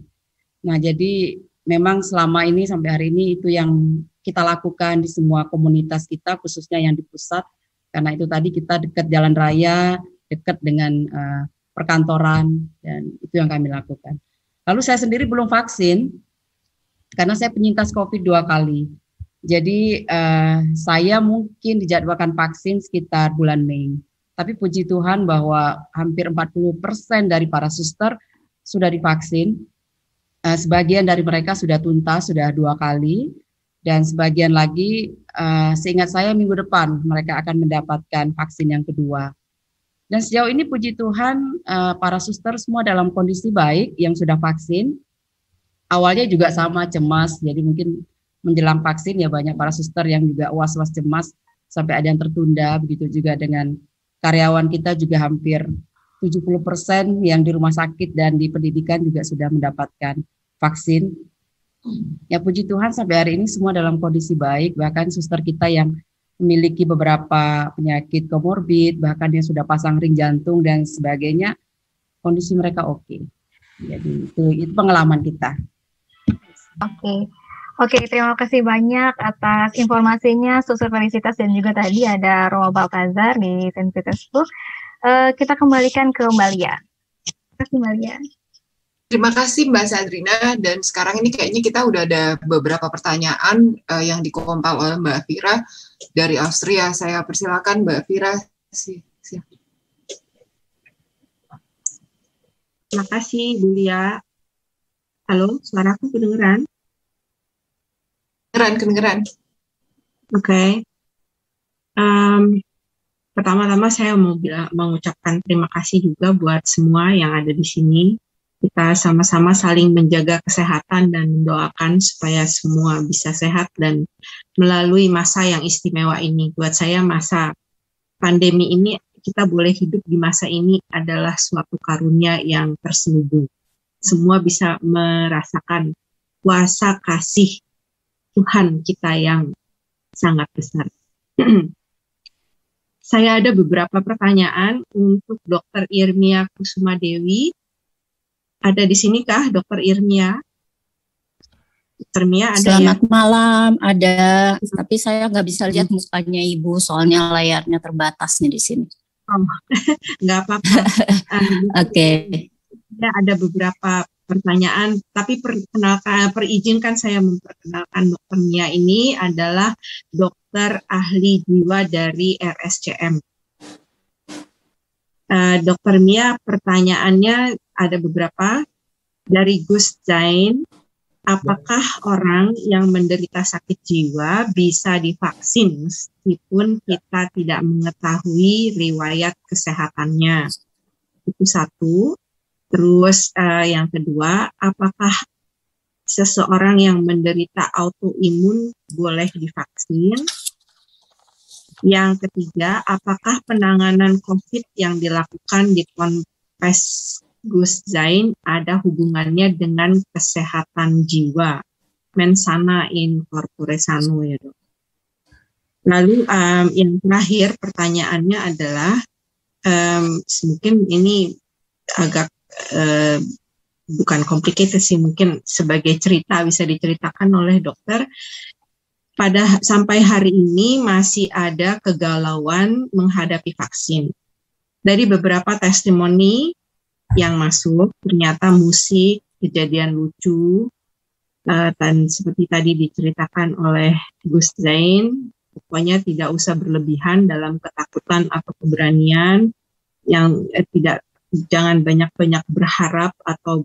Nah, jadi memang selama ini sampai hari ini itu yang kita lakukan di semua komunitas kita, khususnya yang di pusat. Karena itu tadi kita dekat jalan raya, dekat dengan perkantoran, dan itu yang kami lakukan. Lalu saya sendiri belum vaksin, karena saya penyintas COVID 2 kali. Jadi saya mungkin dijadwalkan vaksin sekitar bulan Mei. Tapi puji Tuhan bahwa hampir 40% dari para suster sudah divaksin. Sebagian dari mereka sudah tuntas, sudah 2 kali. Dan sebagian lagi, seingat saya minggu depan mereka akan mendapatkan vaksin yang kedua. Dan sejauh ini puji Tuhan para suster semua dalam kondisi baik yang sudah vaksin. Awalnya juga sama cemas, jadi mungkin menjelang vaksin ya banyak para suster yang juga was-was cemas sampai ada yang tertunda. Begitu juga dengan karyawan kita juga hampir 70% yang di rumah sakit dan di pendidikan juga sudah mendapatkan vaksin. Ya puji Tuhan sampai hari ini semua dalam kondisi baik, bahkan suster kita yang memiliki beberapa penyakit komorbid, bahkan yang sudah pasang ring jantung dan sebagainya, kondisi mereka oke. Jadi itu pengalaman kita. Oke, terima kasih banyak atas informasinya Suster Felicitas dan juga tadi ada Romo Baltazar di St. Petersburg. Kita kembalikan ke Mbak Lia. Terima kasih Mbak Lia. Terima kasih Mbak Sadrina, dan sekarang ini kayaknya kita udah ada beberapa pertanyaan yang dikompal oleh Mbak Fira dari Austria. Saya persilakan Mbak Fira. Terima kasih Bu Lia. Halo, suaraku kedengeran? Kedengeran. Oke. Pertama-tama saya mau mengucapkan terima kasih juga buat semua yang ada di sini. Kita sama-sama saling menjaga kesehatan dan mendoakan supaya semua bisa sehat dan melalui masa yang istimewa ini. Buat saya masa pandemi ini kita boleh hidup di masa ini adalah suatu karunia yang terselubung. Semua bisa merasakan kuasa kasih Tuhan kita yang sangat besar. Saya ada beberapa pertanyaan untuk Dr. Irmia Kusuma Dewi. Ada di sini kah Dr. Irmia? Dr. Mia ada. Selamat malam, ada. Tapi saya nggak bisa lihat mukanya Ibu, soalnya layarnya terbatas nih di sini. Oh, nggak apa-apa. Oke. Ya, ada beberapa pertanyaan, tapi perizinkan saya memperkenalkan Dr. Mia ini adalah dokter ahli jiwa dari RSCM. Dr. Mia, pertanyaannya ada beberapa dari Gus Zain. Apakah orang yang menderita sakit jiwa bisa divaksin meskipun kita tidak mengetahui riwayat kesehatannya? Itu satu. Terus yang kedua, apakah seseorang yang menderita autoimun boleh divaksin? Yang ketiga, apakah penanganan COVID yang dilakukan di Ponpes Gus Zain ada hubungannya dengan kesehatan jiwa, mens sana in corpore sano ya dok. Lalu yang terakhir pertanyaannya adalah mungkin ini agak bukan complicated sih, mungkin sebagai cerita bisa diceritakan oleh dokter. Sampai hari ini masih ada kegalauan menghadapi vaksin. Dari beberapa testimoni yang masuk, ternyata musik, kejadian lucu, dan seperti tadi diceritakan oleh Gus Zain, pokoknya tidak usah berlebihan dalam ketakutan atau keberanian, yang jangan banyak-banyak berharap atau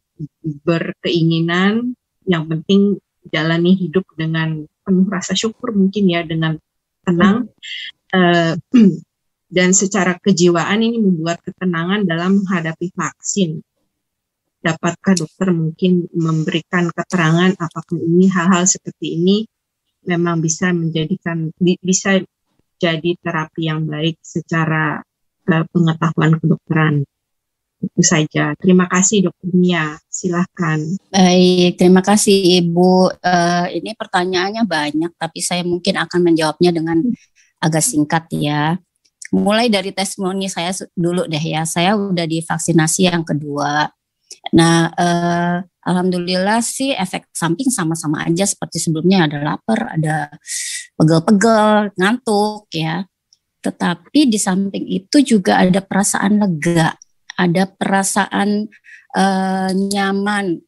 berkeinginan, yang penting jalani hidup dengan penuh rasa syukur mungkin ya, dengan tenang. Dan secara kejiwaan ini membuat ketenangan dalam menghadapi vaksin. Dapatkah dokter mungkin memberikan keterangan apakah ini hal-hal seperti ini memang bisa jadi terapi yang baik secara pengetahuan kedokteran? Itu saja. Terima kasih Dr. Mia. Silahkan. Baik, terima kasih Ibu. Ini pertanyaannya banyak, tapi saya mungkin akan menjawabnya dengan agak singkat ya. Mulai dari testimoni saya dulu deh ya, saya udah divaksinasi yang kedua. Nah, alhamdulillah sih efek samping sama-sama aja seperti sebelumnya, ada lapar, ada pegel-pegel, ngantuk ya. Tetapi di samping itu juga ada perasaan lega, ada perasaan nyaman,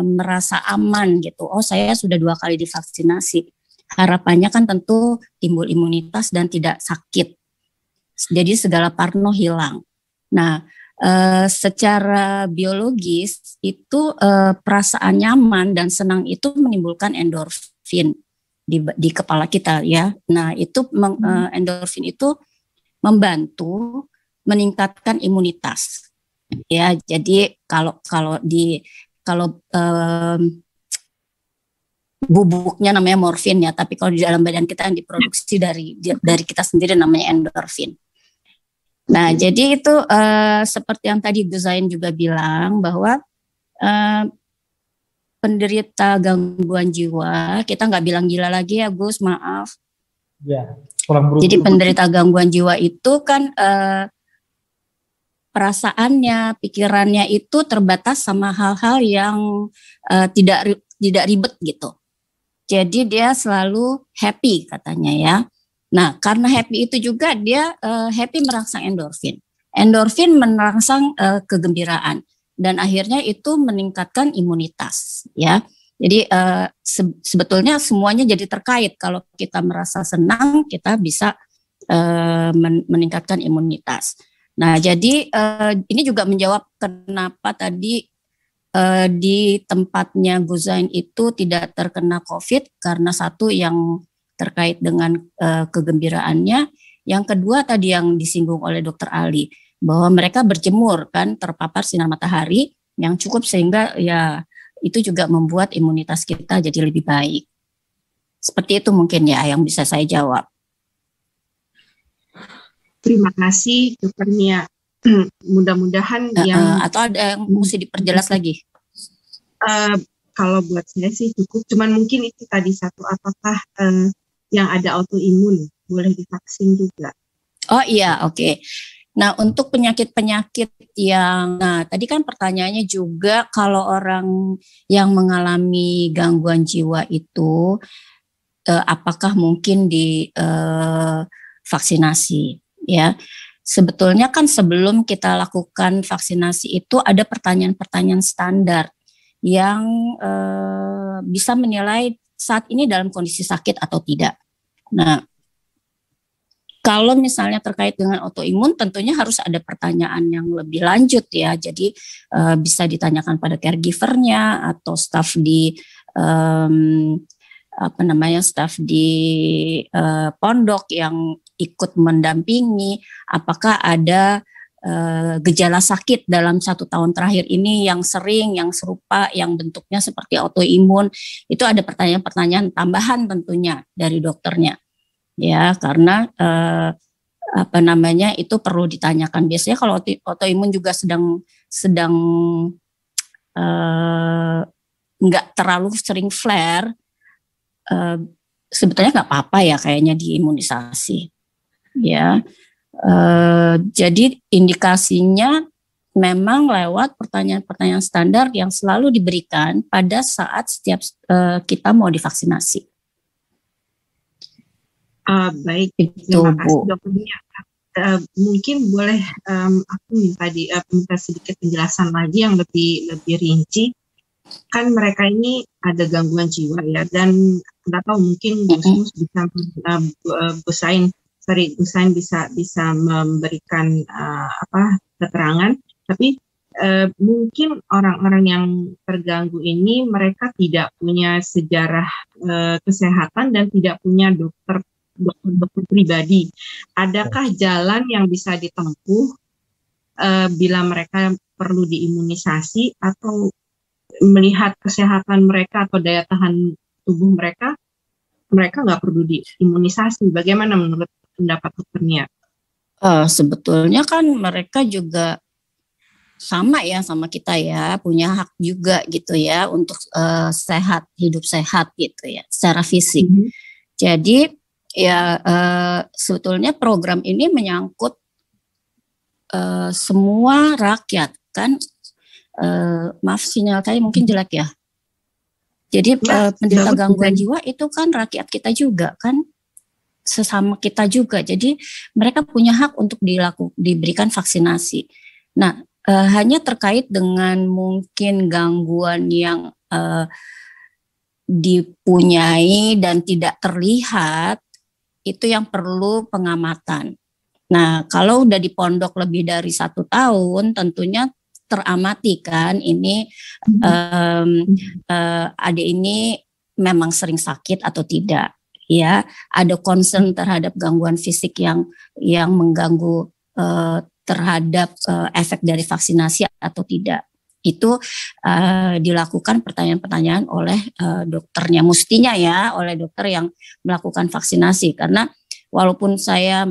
merasa aman gitu. Oh, saya sudah 2 kali divaksinasi. Harapannya kan tentu timbul imunitas dan tidak sakit. Jadi segala parno hilang. Nah, secara biologis itu perasaan nyaman dan senang itu menimbulkan endorfin di kepala kita ya. Nah, itu endorfin itu membantu meningkatkan imunitas. Ya, jadi kalau bubuknya namanya morfin ya, tapi kalau di dalam badan kita yang diproduksi dari kita sendiri namanya endorfin. Nah, jadi itu seperti yang tadi Gus Zain juga bilang bahwa penderita gangguan jiwa, kita nggak bilang gila lagi ya Gus, maaf. Ya, kurang jadi penderita gangguan jiwa itu kan perasaannya, pikirannya itu terbatas sama hal-hal yang tidak ribet gitu. Jadi dia selalu happy katanya ya. Nah, karena happy itu juga dia happy merangsang endorfin. Endorfin merangsang kegembiraan dan akhirnya itu meningkatkan imunitas ya. Jadi sebetulnya semuanya jadi terkait. Kalau kita merasa senang, kita bisa meningkatkan imunitas. Nah, jadi ini juga menjawab kenapa tadi di tempatnya Gus Zain itu tidak terkena COVID karena satu yang terkait dengan kegembiraannya. Yang kedua tadi yang disinggung oleh Dr. Ali, bahwa mereka berjemur kan, terpapar sinar matahari yang cukup sehingga ya itu juga membuat imunitas kita jadi lebih baik. Seperti itu mungkin ya yang bisa saya jawab. Terima kasih Dr. Mia. Mudah-mudahan yang atau ada yang mesti diperjelas lagi? Kalau buat saya sih cukup. Cuman mungkin itu tadi satu, apakah yang ada autoimun boleh divaksin juga? Oh iya, oke. Nah, untuk penyakit-penyakit yang, tadi kan pertanyaannya juga kalau orang yang mengalami gangguan jiwa itu, apakah mungkin divaksinasi, ya? Sebetulnya kan sebelum kita lakukan vaksinasi itu ada pertanyaan-pertanyaan standar yang bisa menilai saat ini dalam kondisi sakit atau tidak. Nah, kalau misalnya terkait dengan autoimun, tentunya harus ada pertanyaan yang lebih lanjut ya. Jadi bisa ditanyakan pada caregivernya atau staf di staf di pondok yang ikut mendampingi. Apakah ada gejala sakit dalam 1 tahun terakhir ini yang sering, yang serupa, yang bentuknya seperti autoimun? Itu ada pertanyaan-pertanyaan tambahan tentunya dari dokternya. Ya, karena itu perlu ditanyakan. Biasanya kalau autoimun juga sedang nggak terlalu sering flare, sebetulnya nggak apa-apa ya kayaknya diimunisasi. Ya, jadi indikasinya memang lewat pertanyaan-pertanyaan standar yang selalu diberikan pada saat setiap kita mau divaksinasi. Baik, terima kasih Dokter Mia. Mungkin boleh aku minta sedikit penjelasan lagi yang lebih rinci. Kan mereka ini ada gangguan jiwa ya, dan nggak tahu mungkin Gus Husain bisa memberikan keterangan. Tapi mungkin orang-orang yang terganggu ini mereka tidak punya sejarah kesehatan dan tidak punya dokter pribadi. Adakah jalan yang bisa ditempuh bila mereka perlu diimunisasi, atau melihat kesehatan mereka atau daya tahan tubuh mereka nggak perlu diimunisasi? Bagaimana menurut pendapat dokternya? Sebetulnya kan mereka juga sama ya sama kita ya, punya hak juga gitu ya untuk sehat, hidup sehat gitu ya secara fisik. Jadi ya sebetulnya program ini menyangkut semua rakyat kan. Maaf sinyal tadi mungkin jelek ya. Jadi penderita gangguan jiwa itu kan rakyat kita juga kan, sesama kita juga. Jadi mereka punya hak untuk diberikan vaksinasi. Nah, hanya terkait dengan mungkin gangguan yang dipunyai dan tidak terlihat, itu yang perlu pengamatan. Nah, kalau udah di pondok lebih dari 1 tahun, tentunya teramati kan ini adik ini memang sering sakit atau tidak, ya. Ada concern terhadap gangguan fisik yang mengganggu terhadap efek dari vaksinasi atau tidak. Itu dilakukan pertanyaan-pertanyaan oleh dokternya, mestinya ya oleh dokter yang melakukan vaksinasi. Karena walaupun saya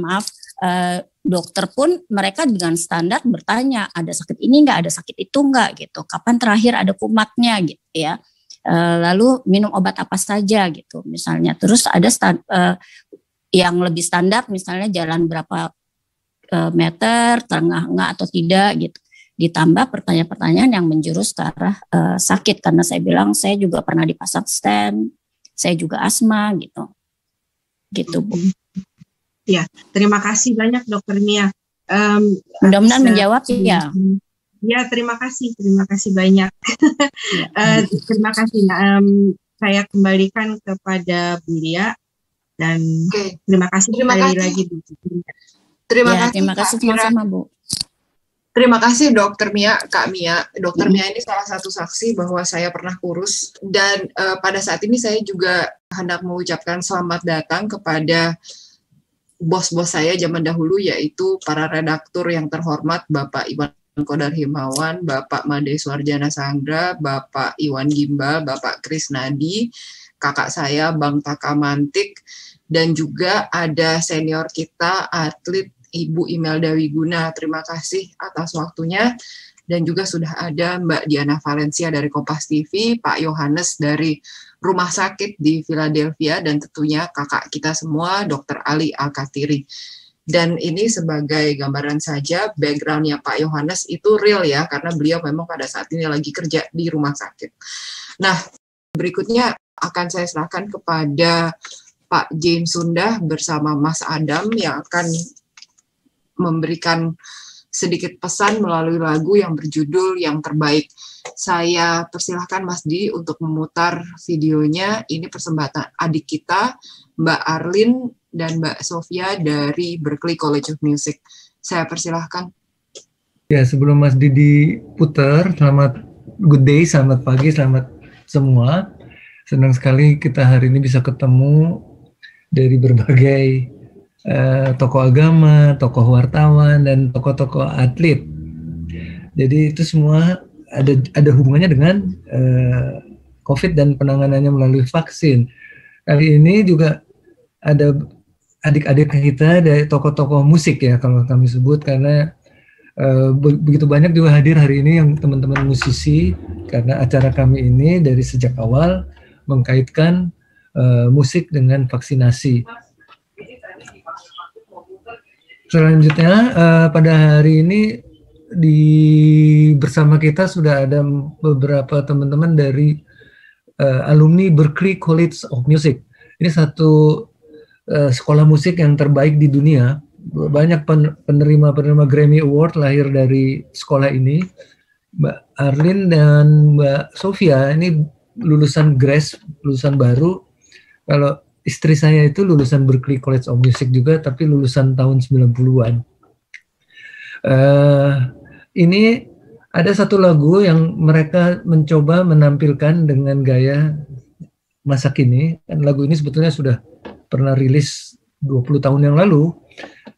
dokter pun mereka dengan standar bertanya, ada sakit ini enggak, ada sakit itu enggak gitu, kapan terakhir ada kumatnya gitu ya, lalu minum obat apa saja gitu misalnya. Terus ada yang lebih standar misalnya jalan berapa meter, terengah enggak atau tidak gitu. Ditambah pertanyaan-pertanyaan yang menjurus ke arah sakit, karena saya bilang saya juga pernah dipasang stent, saya juga asma gitu Bu. Ya, terima kasih banyak Dokter Mia. Mudah-mudahan menjawab ya. Ya, terima kasih banyak. Terima kasih. Saya kembalikan kepada Bu Lia dan terima kasih sekali lagi Bu. Terima kasih sama-sama Bu. Terima kasih Dokter Mia, Kak Mia. Dokter Mia ini salah satu saksi bahwa saya pernah kurus, dan pada saat ini saya juga hendak mengucapkan selamat datang kepada bos-bos saya zaman dahulu, yaitu para redaktur yang terhormat Bapak Iwan Kodar Himawan, Bapak Made Suarjana Sangra, Bapak Iwan Gimbal, Bapak Krisnadi, kakak saya Bang Taka Mantik, dan juga ada senior kita atlet Ibu Imelda Wiguna, terima kasih atas waktunya. Dan juga sudah ada Mbak Diana Valencia dari Kompas TV, Pak Yohanes dari Rumah Sakit di Philadelphia, dan tentunya kakak kita semua, Dr. Ali Al-Katiri. Dan ini sebagai gambaran saja, background-nya Pak Yohanes itu real ya, karena beliau memang pada saat ini lagi kerja di rumah sakit. Nah, berikutnya akan saya serahkan kepada Pak James Sundah bersama Mas Adam yang akan memberikan sedikit pesan melalui lagu yang berjudul Yang Terbaik. Saya persilahkan Mas Di untuk memutar videonya. Ini persembahan adik kita, Mbak Arlin dan Mbak Sofia dari Berklee College of Music. Saya persilahkan. Ya, sebelum Mas Didi putar, selamat good day, selamat pagi, selamat semua. Senang sekali kita hari ini bisa ketemu dari berbagai tokoh agama, tokoh wartawan, dan tokoh-tokoh atlet. Jadi itu semua ada hubungannya dengan COVID dan penanganannya melalui vaksin. Kali ini juga ada adik-adik kita dari tokoh-tokoh musik ya kalau kami sebut, karena begitu banyak juga hadir hari ini yang teman-teman musisi, karena acara kami ini dari sejak awal mengkaitkan musik dengan vaksinasi. Selanjutnya pada hari ini bersama kita sudah ada beberapa teman-teman dari alumni Berklee College of Music. Ini satu sekolah musik yang terbaik di dunia. Banyak penerima Grammy Award lahir dari sekolah ini. Mbak Arlin dan Mbak Sofia ini lulusan Grace, lulusan baru. Kalau istri saya itu lulusan Berklee College of Music juga, tapi lulusan tahun 90-an. Ini ada satu lagu yang mereka mencoba menampilkan dengan gaya masa kini. Lagu ini sebetulnya sudah pernah rilis 20 tahun yang lalu,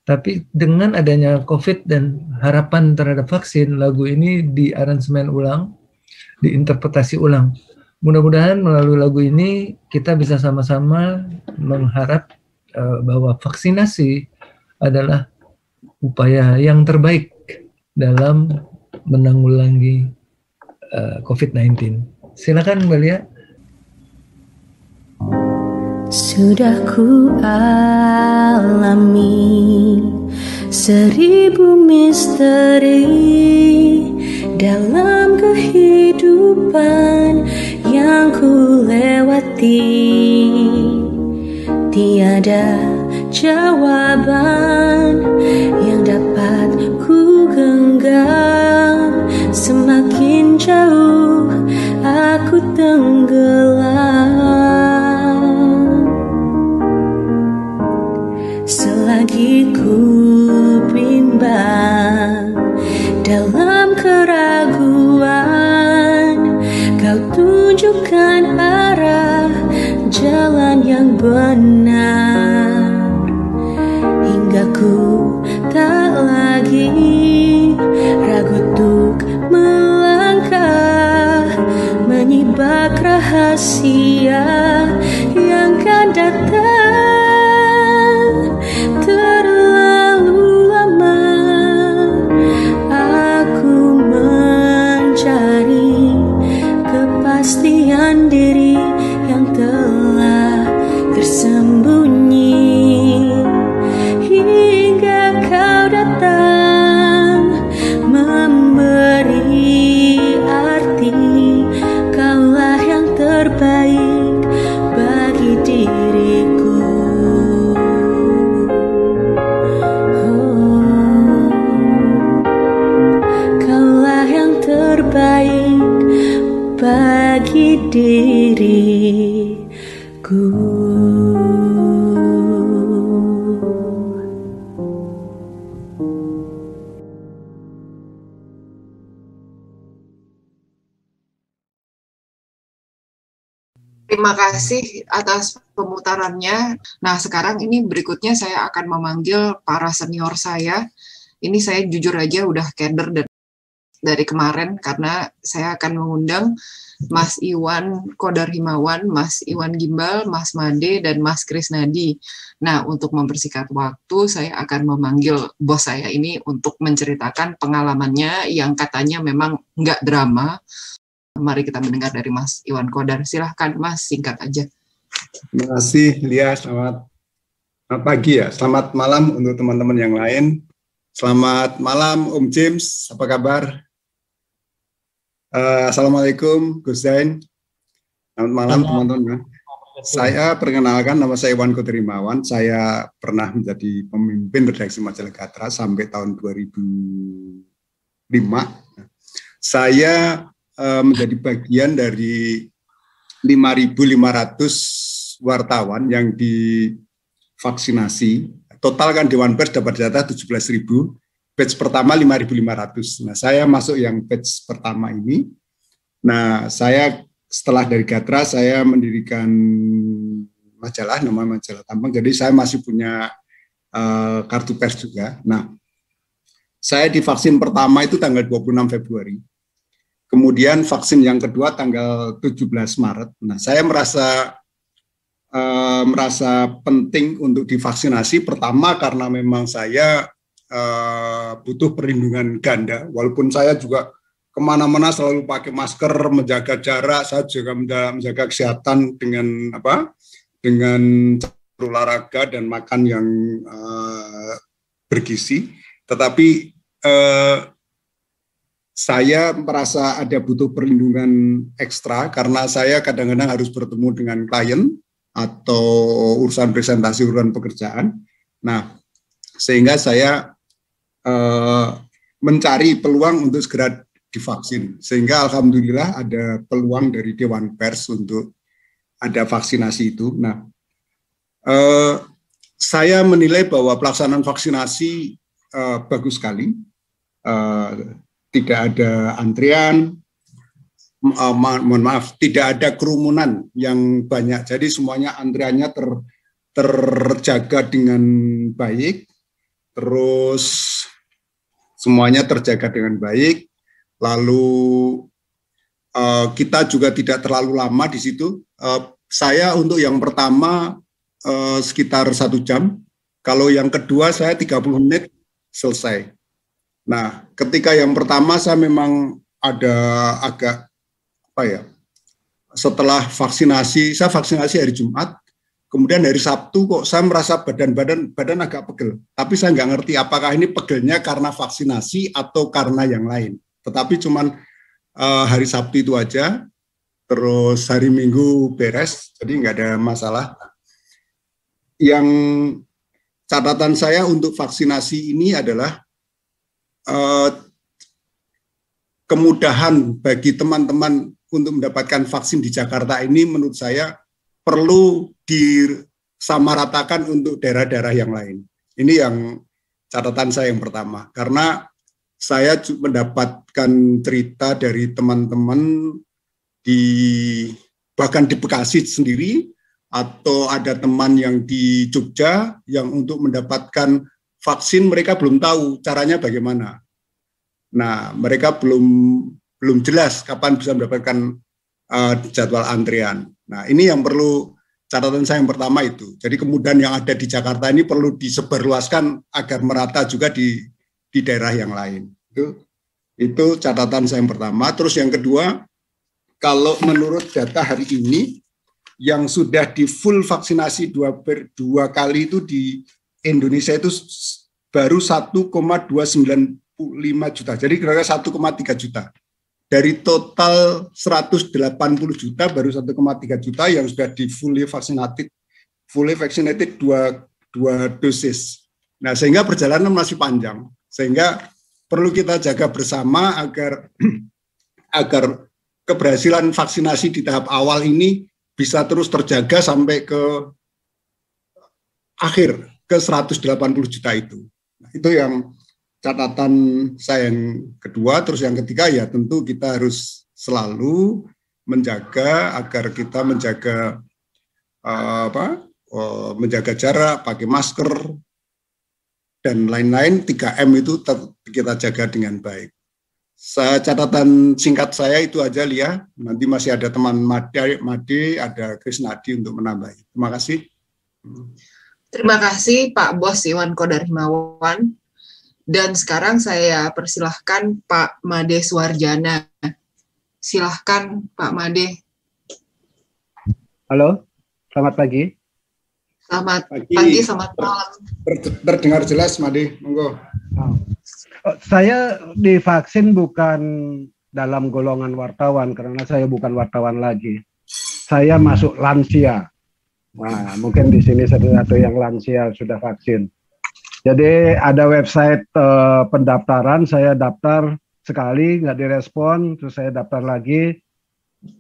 tapi dengan adanya COVID dan harapan terhadap vaksin, lagu ini diaransemen ulang, diinterpretasi ulang. Mudah-mudahan melalui lagu ini kita bisa sama-sama mengharap bahwa vaksinasi adalah upaya yang terbaik dalam menanggulangi COVID-19. Silakan Mbak Lia. Sudah ku alami 1000 misteri dalam kehidupan yang ku lewati. Tiada jawaban yang dapat ku genggam. Semakin jauh aku tenggelam. Selagi ku bimbang dalam keraguan, Kau tunjukkan arah jalan yang benar, hingga ku tak lagi ragu untuk melangkah, menyibak rahasia yang kan datang. Terlalu lama aku mencari kepastian diri yang telah tersembunyi, hingga Kau datang memberi arti. Kaulah yang terbaik bagi diriku. Kaulah yang terbaik bagi diriku. Terima kasih atas pemutarannya. Nah, sekarang ini berikutnya saya akan memanggil para senior saya. Ini saya jujur aja udah keder dan dari kemarin karena saya akan mengundang Mas Iwan Kodar Himawan, Mas Iwan Gimbal, Mas Made, dan Mas Krisnadi. Nah, untuk mempersingkat waktu, saya akan memanggil bos saya ini untuk menceritakan pengalamannya yang katanya memang nggak drama. Mari kita mendengar dari Mas Iwan Kodar. Silahkan Mas, singkat aja. Terima kasih, Lia. Selamat pagi ya. Selamat malam untuk teman-teman yang lain. Selamat malam, Om James. Apa kabar? Assalamualaikum, Gus Zain. Selamat malam, teman-teman. Saya perkenalkan, nama saya Iwan Kodar Himawan. Saya pernah menjadi pemimpin redaksi majalah Gatra sampai tahun 2005. Saya menjadi bagian dari 5.500 wartawan yang divaksinasi. Total kan Dewan Pers dapat data 17.000. Batch pertama 5.500. Nah, saya masuk yang batch pertama ini. Nah, saya setelah dari Gatra, saya mendirikan majalah, namanya Majalah Tampang. Jadi saya masih punya kartu pers juga. Nah, saya divaksin pertama itu tanggal 26 Februari. Kemudian vaksin yang kedua tanggal 17 Maret. Nah, saya merasa penting untuk divaksinasi. Pertama karena memang saya butuh perlindungan ganda, walaupun saya juga kemana-mana selalu pakai masker, menjaga jarak, saya juga menjaga kesehatan dengan olahraga dan makan yang bergizi, tetapi saya merasa ada butuh perlindungan ekstra karena saya kadang-kadang harus bertemu dengan klien atau urusan presentasi, urusan pekerjaan. Nah, sehingga saya mencari peluang untuk segera divaksin. Sehingga alhamdulillah ada peluang dari Dewan Pers untuk ada vaksinasi itu. Nah, saya menilai bahwa pelaksanaan vaksinasi bagus sekali. Tidak ada antrian, mohon maaf, tidak ada kerumunan yang banyak. Jadi semuanya antriannya terjaga dengan baik. Terus semuanya terjaga dengan baik, lalu kita juga tidak terlalu lama di situ. Saya untuk yang pertama sekitar 1 jam, kalau yang kedua saya 30 menit selesai. Nah, ketika yang pertama saya memang ada agak setelah vaksinasi, saya vaksinasi hari Jumat, kemudian hari Sabtu kok saya merasa badan agak pegel. Tapi saya nggak ngerti apakah ini pegelnya karena vaksinasi atau karena yang lain. Tetapi cuman hari Sabtu itu aja, terus hari Minggu beres, jadi nggak ada masalah. Yang catatan saya untuk vaksinasi ini adalah kemudahan bagi teman-teman untuk mendapatkan vaksin di Jakarta ini menurut saya perlu disamaratakan untuk daerah-daerah yang lain. Ini yang catatan saya yang pertama. Karena saya mendapatkan cerita dari teman-teman bahkan di Bekasi sendiri, atau ada teman yang di Jogja yang untuk mendapatkan vaksin mereka belum tahu caranya bagaimana. Nah, mereka belum jelas kapan bisa mendapatkan jadwal antrian. Nah, ini yang perlu catatan saya yang pertama itu. Jadi kemudian yang ada di Jakarta ini perlu disebarluaskan agar merata juga di daerah yang lain. Itu catatan saya yang pertama. Terus yang kedua, kalau menurut data hari ini yang sudah di full vaksinasi dua kali itu di Indonesia itu baru 1,295 juta. Jadi kira-kira 1,3 juta. Dari total 180 juta baru 1,3 juta yang sudah di fully vaccinated dua dosis. Nah, sehingga perjalanan masih panjang. Sehingga perlu kita jaga bersama agar keberhasilan vaksinasi di tahap awal ini bisa terus terjaga sampai ke akhir, ke 180 juta itu. Nah, itu yang catatan saya yang kedua. Terus yang ketiga ya tentu kita harus selalu menjaga agar kita menjaga menjaga jarak, pakai masker dan lain-lain. 3M itu kita jaga dengan baik. Catatan singkat saya itu aja, Lia. Nanti masih ada teman Made, ada Krisnadi untuk menambahi. Terima kasih. Terima kasih Pak Bos Iwan Kodar Himawan. Dan sekarang saya persilahkan Pak Made Suwarjana. Silahkan Pak Made. Halo, selamat pagi. Selamat pagi, selamat malam. Terdengar jelas, Made. Monggo. Saya divaksin bukan dalam golongan wartawan karena saya bukan wartawan lagi. Saya masuk lansia. Nah, mungkin di sini satu yang lansia sudah vaksin. Jadi ada website pendaftaran, saya daftar sekali nggak direspon, terus saya daftar lagi,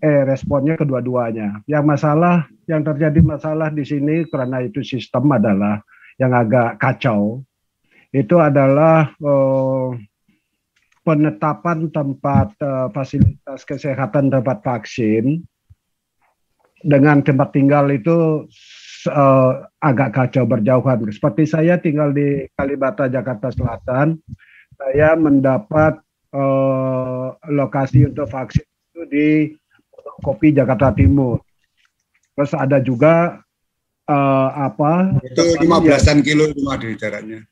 responnya kedua-duanya. Yang terjadi masalah di sini karena itu sistem adalah yang agak kacau. Itu adalah penetapan tempat fasilitas kesehatan tempat vaksin dengan tempat tinggal itu agak kacau berjauhan. Seperti saya tinggal di Kalibata, Jakarta Selatan, saya mendapat lokasi untuk vaksin itu di Kopi Jakarta Timur. Terus ada juga itu 15-an kilo rumah di jaraknya.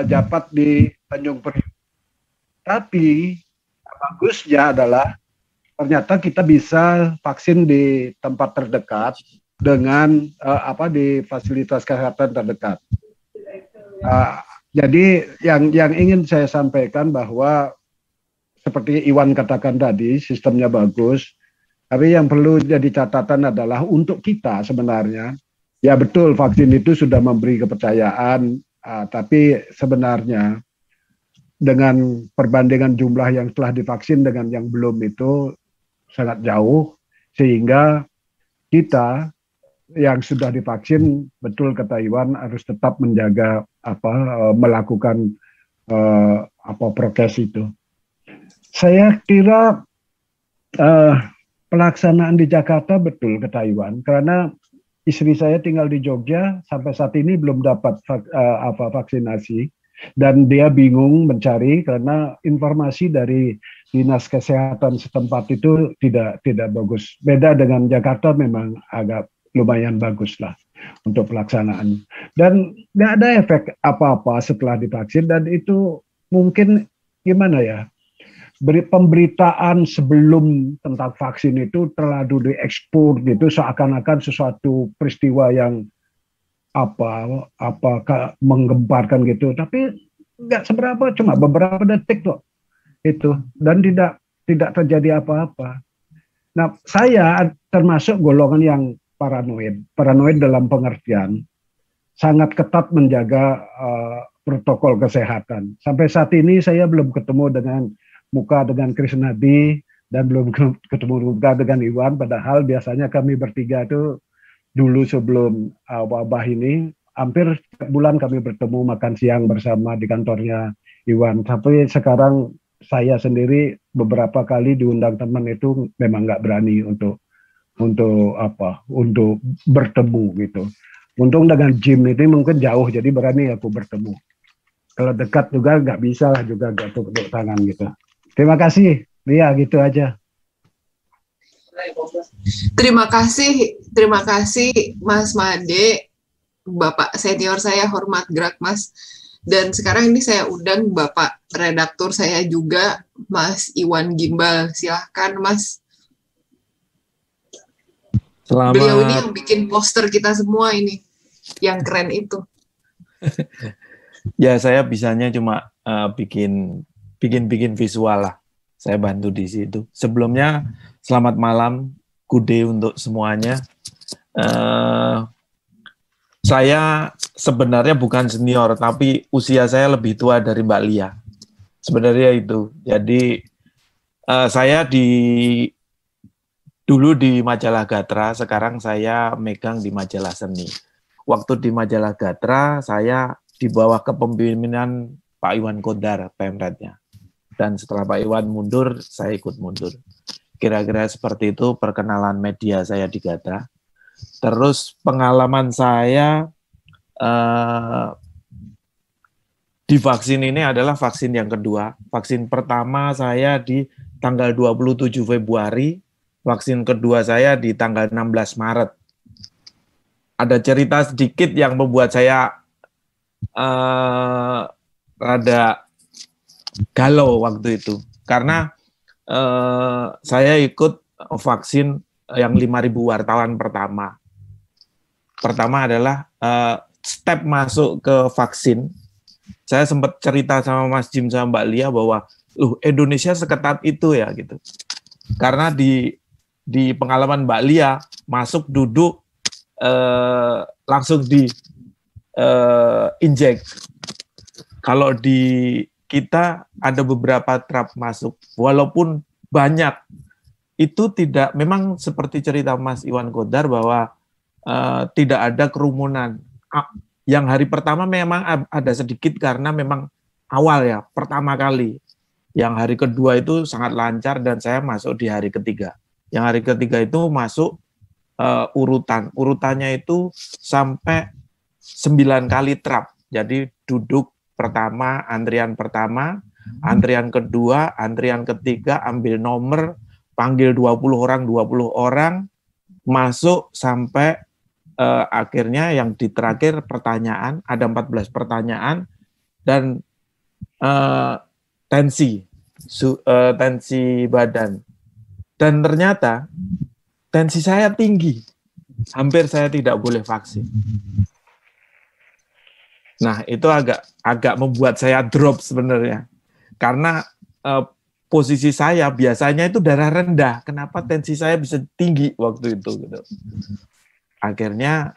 Dapat di Tanjung Priok. Tapi bagusnya adalah ternyata kita bisa vaksin di tempat terdekat dengan di fasilitas kesehatan terdekat. Jadi yang ingin saya sampaikan bahwa seperti Iwan katakan tadi, sistemnya bagus. Tapi yang perlu jadi catatan adalah untuk kita sebenarnya, ya betul vaksin itu sudah memberi kepercayaan, tapi sebenarnya dengan perbandingan jumlah yang telah divaksin dengan yang belum itu sangat jauh, sehingga kita yang sudah divaksin, betul kata Iwan, harus tetap menjaga melakukan prokes itu. Saya kira pelaksanaan di Jakarta betul kata Iwan, karena istri saya tinggal di Jogja sampai saat ini belum dapat vaksinasi, dan dia bingung mencari karena informasi dari dinas kesehatan setempat itu tidak bagus. Beda dengan Jakarta, memang agak lumayan bagus lah untuk pelaksanaan. Dan nggak ada efek apa-apa setelah divaksin, dan itu mungkin gimana ya, pemberitaan sebelum tentang vaksin itu terlalu diekspor gitu, seakan-akan sesuatu peristiwa yang menggemparkan gitu, tapi nggak seberapa, cuma beberapa detik kok itu, dan tidak terjadi apa-apa. Nah, saya termasuk golongan yang paranoid dalam pengertian sangat ketat menjaga protokol kesehatan. Sampai saat ini saya belum ketemu dengan Krisnadi dan belum ketemu dengan Iwan, padahal biasanya kami bertiga itu dulu sebelum wabah ini hampir setiap bulan kami bertemu makan siang bersama di kantornya Iwan. Tapi sekarang saya sendiri beberapa kali diundang teman itu memang nggak berani untuk bertemu gitu. Untung dengan gym ini mungkin jauh, jadi berani aku bertemu. Kalau dekat juga nggak bisa lah juga gatuk-gatuk tangan gitu. Terima kasih, Lia, gitu aja. Terima kasih Mas Made, Bapak senior saya, hormat gerak Mas. Dan sekarang ini saya undang Bapak redaktur saya juga, Mas Iwan Gimbal. Silahkan Mas. Beliau ini yang bikin poster kita semua ini, yang keren itu. Ya, saya bisanya cuma bikin visual lah. Saya bantu di situ. Sebelumnya, selamat malam, good day untuk semuanya. Saya sebenarnya bukan senior, tapi usia saya lebih tua dari Mbak Lia. Sebenarnya itu. Jadi saya dulu di majalah Gatra, sekarang saya megang di majalah Seni. Waktu di majalah Gatra, saya di bawah kepemimpinan Pak Iwan Kodar, Pemretnya. Dan setelah Pak Iwan mundur, saya ikut mundur. Kira-kira seperti itu perkenalan media saya di Gatra. Terus pengalaman saya di divaksin ini adalah vaksin yang kedua. Vaksin pertama saya di tanggal 27 Februari, vaksin kedua saya di tanggal 16 Maret. Ada cerita sedikit yang membuat saya rada galau waktu itu. Karena saya ikut vaksin yang 5.000 wartawan pertama. Pertama adalah step masuk ke vaksin. Saya sempat cerita sama Mas Jim sama Mbak Lia bahwa Indonesia seketat itu ya gitu. Karena di pengalaman Mbak Lia masuk duduk langsung di injek. Kalau di kita ada beberapa trap masuk, walaupun banyak, itu tidak, memang seperti cerita Mas Iwan Kodar bahwa tidak ada kerumunan. Yang hari pertama memang ada sedikit karena memang awal ya, pertama kali. Yang hari kedua itu sangat lancar dan saya masuk di hari ketiga. Yang hari ketiga itu masuk urutannya itu sampai 9 kali trap. Jadi duduk pertama, antrian pertama, antrian kedua, antrian ketiga, ambil nomor, panggil 20 orang, masuk sampai akhirnya yang di terakhir pertanyaan, ada 14 pertanyaan, dan tensi badan. Dan ternyata tensi saya tinggi, hampir saya tidak boleh vaksin. Nah, itu agak membuat saya drop sebenarnya. Karena posisi saya biasanya itu darah rendah. Kenapa tensi saya bisa tinggi waktu itu gitu. Akhirnya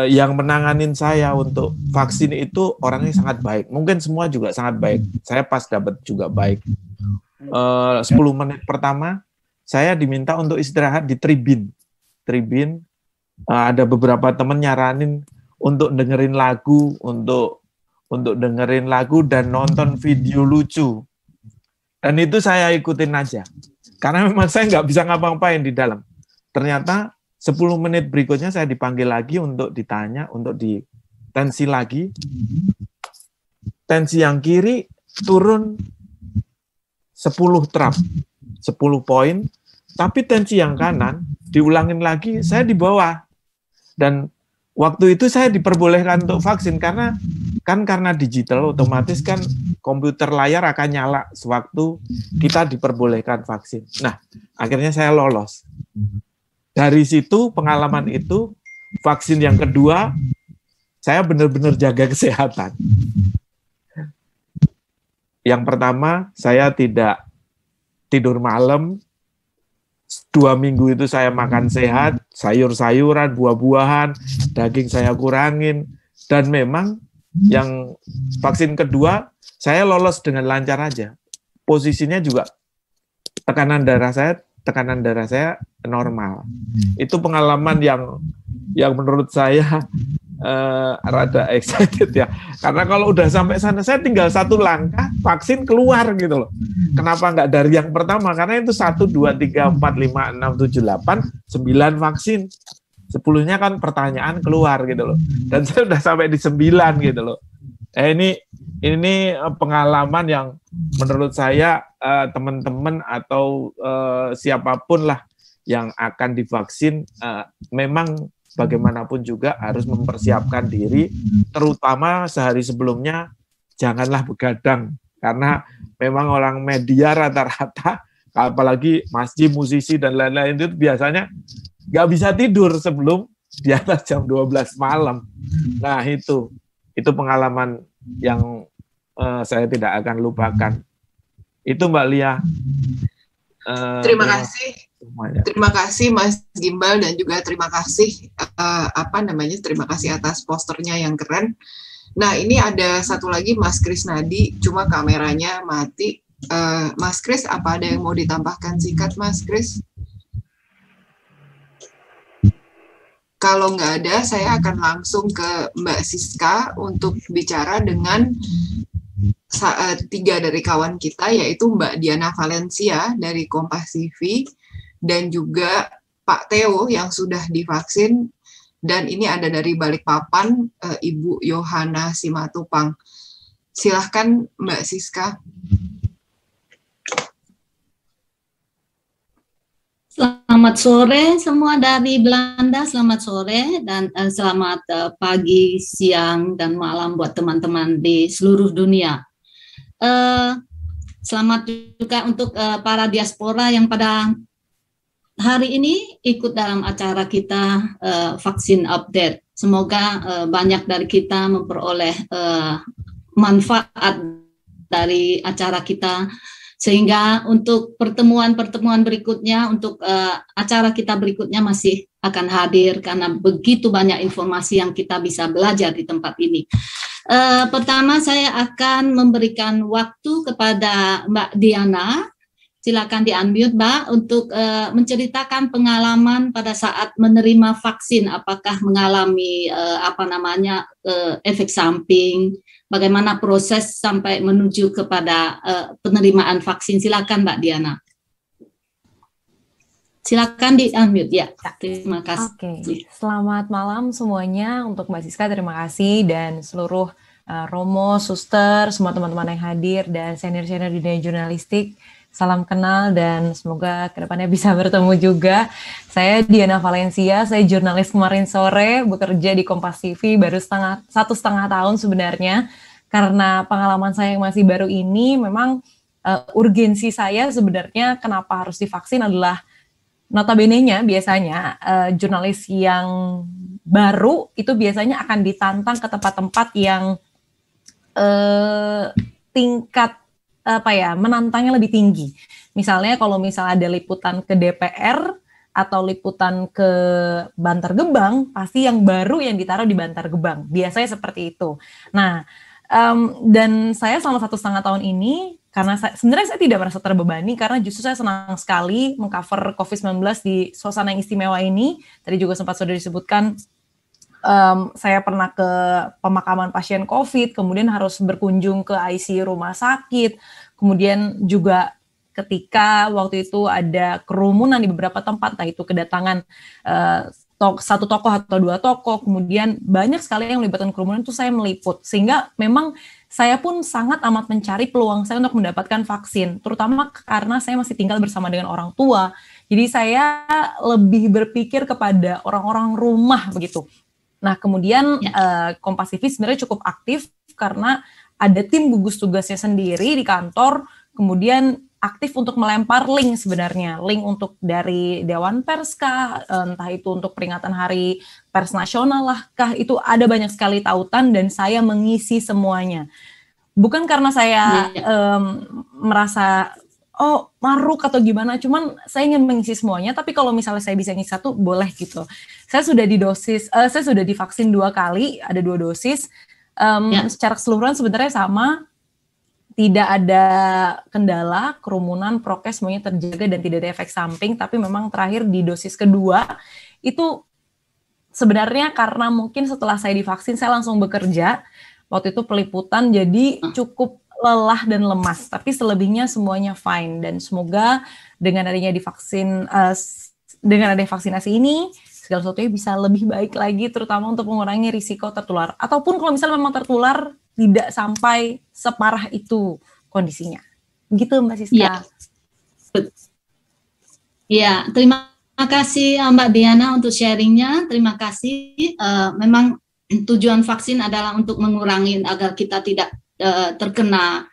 yang menanganin saya untuk vaksin itu orangnya sangat baik. Mungkin semua juga sangat baik. Saya pas dapat juga baik. 10 menit pertama saya diminta untuk istirahat di tribun. Ada beberapa teman nyaranin untuk dengerin lagu, untuk dengerin lagu dan nonton video lucu. Dan itu saya ikutin aja. Karena memang saya nggak bisa ngapa-ngapain di dalam. Ternyata 10 menit berikutnya saya dipanggil lagi untuk ditanya, untuk ditensi lagi. Tensi yang kiri turun 10 trap, 10 poin. Tapi tensi yang kanan diulangin lagi, saya di bawah. Dan waktu itu saya diperbolehkan untuk vaksin karena digital otomatis kan komputer layar akan nyala sewaktu kita diperbolehkan vaksin. Nah, akhirnya saya lolos. Dari situ, pengalaman itu, vaksin yang kedua, saya benar-benar jaga kesehatan. Yang pertama, saya tidak tidur malam. 2 minggu itu saya makan sehat, sayur-sayuran, buah-buahan, daging saya kurangin. Dan memang yang vaksin kedua, saya lolos dengan lancar aja. Posisinya juga tekanan darah saya normal. Itu pengalaman yang menurut saya rada excited ya. Karena kalau udah sampai sana, saya tinggal 1 langkah, vaksin keluar gitu loh. Kenapa nggak dari yang pertama? Karena itu 1, 2, 3, 4, 5, 6, 7, 8, 9 vaksin. 10-nya kan pertanyaan keluar gitu loh. Dan saya udah sampai di 9 gitu loh. Ini pengalaman yang menurut saya teman-teman atau siapapun lah yang akan divaksin memang bagaimanapun juga harus mempersiapkan diri, terutama sehari sebelumnya janganlah begadang karena memang orang media rata-rata, apalagi masjid, musisi dan lain-lain itu biasanya nggak bisa tidur sebelum di atas jam 12 malam. Nah itu pengalaman yang saya tidak akan lupakan. Itu Mbak Lia. Terima kasih Mas Gimbal dan juga terima kasih terima kasih atas posternya yang keren. Nah ini ada satu lagi Mas Krisnadi, cuma kameranya mati. Mas Kris, apa ada yang mau ditambahkan singkat Mas Kris? Kalau nggak ada, saya akan langsung ke Mbak Siska untuk bicara dengan 3 dari kawan kita, yaitu Mbak Diana Valencia dari Kompas TV, dan juga Pak Theo yang sudah divaksin, Dan ini ada dari Balikpapan, Ibu Yohana Simatupang. Silahkan Mbak Siska. Selamat sore semua dari Belanda, selamat sore dan selamat pagi, siang, dan malam buat teman-teman di seluruh dunia. Selamat juga untuk para diaspora yang pada hari ini ikut dalam acara kita vaksin update. Semoga banyak dari kita memperoleh manfaat dari acara kita, sehingga untuk pertemuan-pertemuan berikutnya, untuk acara kita berikutnya masih akan hadir karena begitu banyak informasi yang kita bisa belajar di tempat ini. Pertama saya akan memberikan waktu kepada Mbak Diana. Silakan di-unmute Mbak untuk menceritakan pengalaman pada saat menerima vaksin, apakah mengalami efek samping, bagaimana proses sampai menuju kepada penerimaan vaksin. Silakan Mbak Diana. Silakan di-unmute ya. Terima kasih. Oke. Selamat malam semuanya untuk Mbak Siska, terima kasih, dan seluruh Romo, Suster, semua teman-teman yang hadir, dan senior-senior di dunia jurnalistik. Salam kenal dan semoga kedepannya bisa bertemu juga. Saya Diana Valencia, saya jurnalis kemarin sore, bekerja di Kompas TV baru 1,5 tahun sebenarnya. Karena pengalaman saya yang masih baru ini, memang urgensi saya sebenarnya kenapa harus divaksin adalah notabene-nya biasanya jurnalis yang baru itu biasanya akan ditantang ke tempat-tempat yang tingkat menantangnya lebih tinggi. Misalnya kalau misalnya ada liputan ke DPR atau liputan ke Bantar Gebang, pasti yang baru yang ditaruh di Bantar Gebang. Biasanya seperti itu. Nah, dan saya selama 1,5 tahun ini, karena sebenarnya saya tidak merasa terbebani, karena justru saya senang sekali mengcover COVID-19 di suasana yang istimewa ini. Tadi juga sempat sudah disebutkan, saya pernah ke pemakaman pasien COVID, kemudian harus berkunjung ke ICU rumah sakit, kemudian juga ketika waktu itu ada kerumunan di beberapa tempat, entah itu kedatangan satu tokoh atau 2 tokoh, kemudian banyak sekali yang melibatkan kerumunan, itu saya meliput, sehingga memang saya pun sangat amat mencari peluang saya untuk mendapatkan vaksin, terutama karena saya masih tinggal bersama dengan orang tua, jadi saya lebih berpikir kepada orang-orang rumah begitu. Nah, kemudian Kompas TV sebenarnya cukup aktif karena ada tim gugus tugasnya sendiri di kantor, kemudian aktif untuk melempar link sebenarnya, link untuk dari Dewan Pers kah, entah itu untuk peringatan Hari Pers Nasional lah kah, itu ada banyak sekali tautan dan saya mengisi semuanya. Bukan karena saya merasa maruk atau gimana, cuman saya ingin mengisi semuanya, tapi kalau misalnya saya bisa ngisi satu, boleh gitu. Saya sudah saya sudah divaksin 2 kali, ada 2 dosis, secara keseluruhan sebenarnya sama, tidak ada kendala, kerumunan, prokes semuanya terjaga dan tidak ada efek samping, tapi memang terakhir di dosis kedua, itu sebenarnya karena mungkin setelah saya divaksin, saya langsung bekerja, waktu itu peliputan, jadi cukup lelah dan lemas, tapi selebihnya semuanya fine, dan semoga dengan adanya dengan adanya vaksinasi ini segala sesuatunya bisa lebih baik lagi, terutama untuk mengurangi risiko tertular, ataupun kalau misalnya memang tertular tidak sampai separah itu kondisinya. Begitu Mbak Siska. Ya, terima kasih Mbak Diana untuk sharingnya. Terima kasih. Memang tujuan vaksin adalah untuk mengurangi agar kita tidak terkena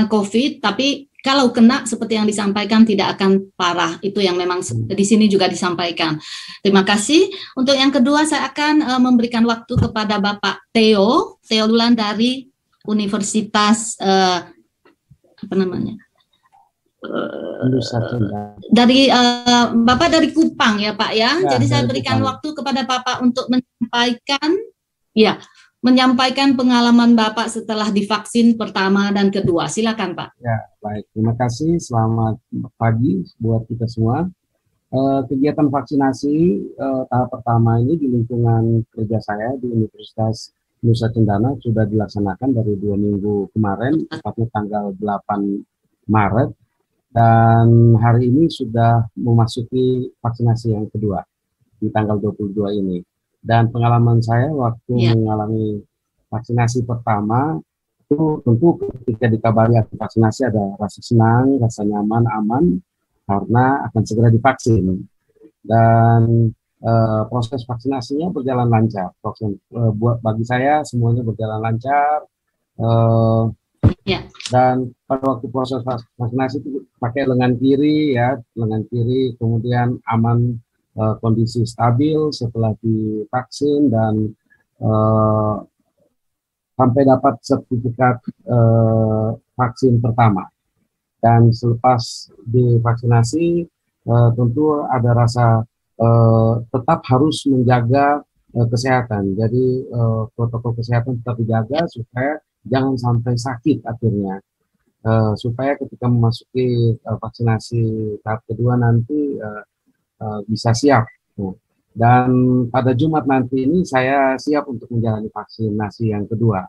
COVID, tapi kalau kena seperti yang disampaikan tidak akan parah, itu yang memang di sini juga disampaikan. Terima kasih. Untuk yang kedua saya akan memberikan waktu kepada Bapak Theo Dulan dari Universitas dari Bapak dari Kupang ya Pak ya. Jadi saya berikan waktu kepada Bapak untuk menyampaikan pengalaman Bapak setelah divaksin pertama dan kedua. Silakan Pak. Ya, baik. Terima kasih. Selamat pagi buat kita semua. Kegiatan vaksinasi tahap pertama ini di lingkungan kerja saya di Universitas Nusa Cendana sudah dilaksanakan dari 2 minggu kemarin, tepatnya tanggal 8 Maret, dan hari ini sudah memasuki vaksinasi yang kedua. di tanggal 22 ini. Dan pengalaman saya waktu mengalami vaksinasi pertama, itu tentu ketika dikabari ada vaksinasi ada rasa senang, rasa nyaman, aman, karena akan segera divaksin. Dan proses vaksinasinya berjalan lancar. Bagi saya semuanya berjalan lancar. Dan pada waktu proses vaksinasi itu pakai lengan kiri, kemudian aman, kondisi stabil setelah divaksin, dan sampai dapat sertifikat vaksin pertama. Dan selepas divaksinasi tentu ada rasa tetap harus menjaga kesehatan. Jadi protokol kesehatan tetap dijaga supaya jangan sampai sakit akhirnya. Supaya ketika memasuki vaksinasi tahap kedua nanti bisa siap. Dan pada Jumat nanti ini saya siap untuk menjalani vaksinasi yang kedua.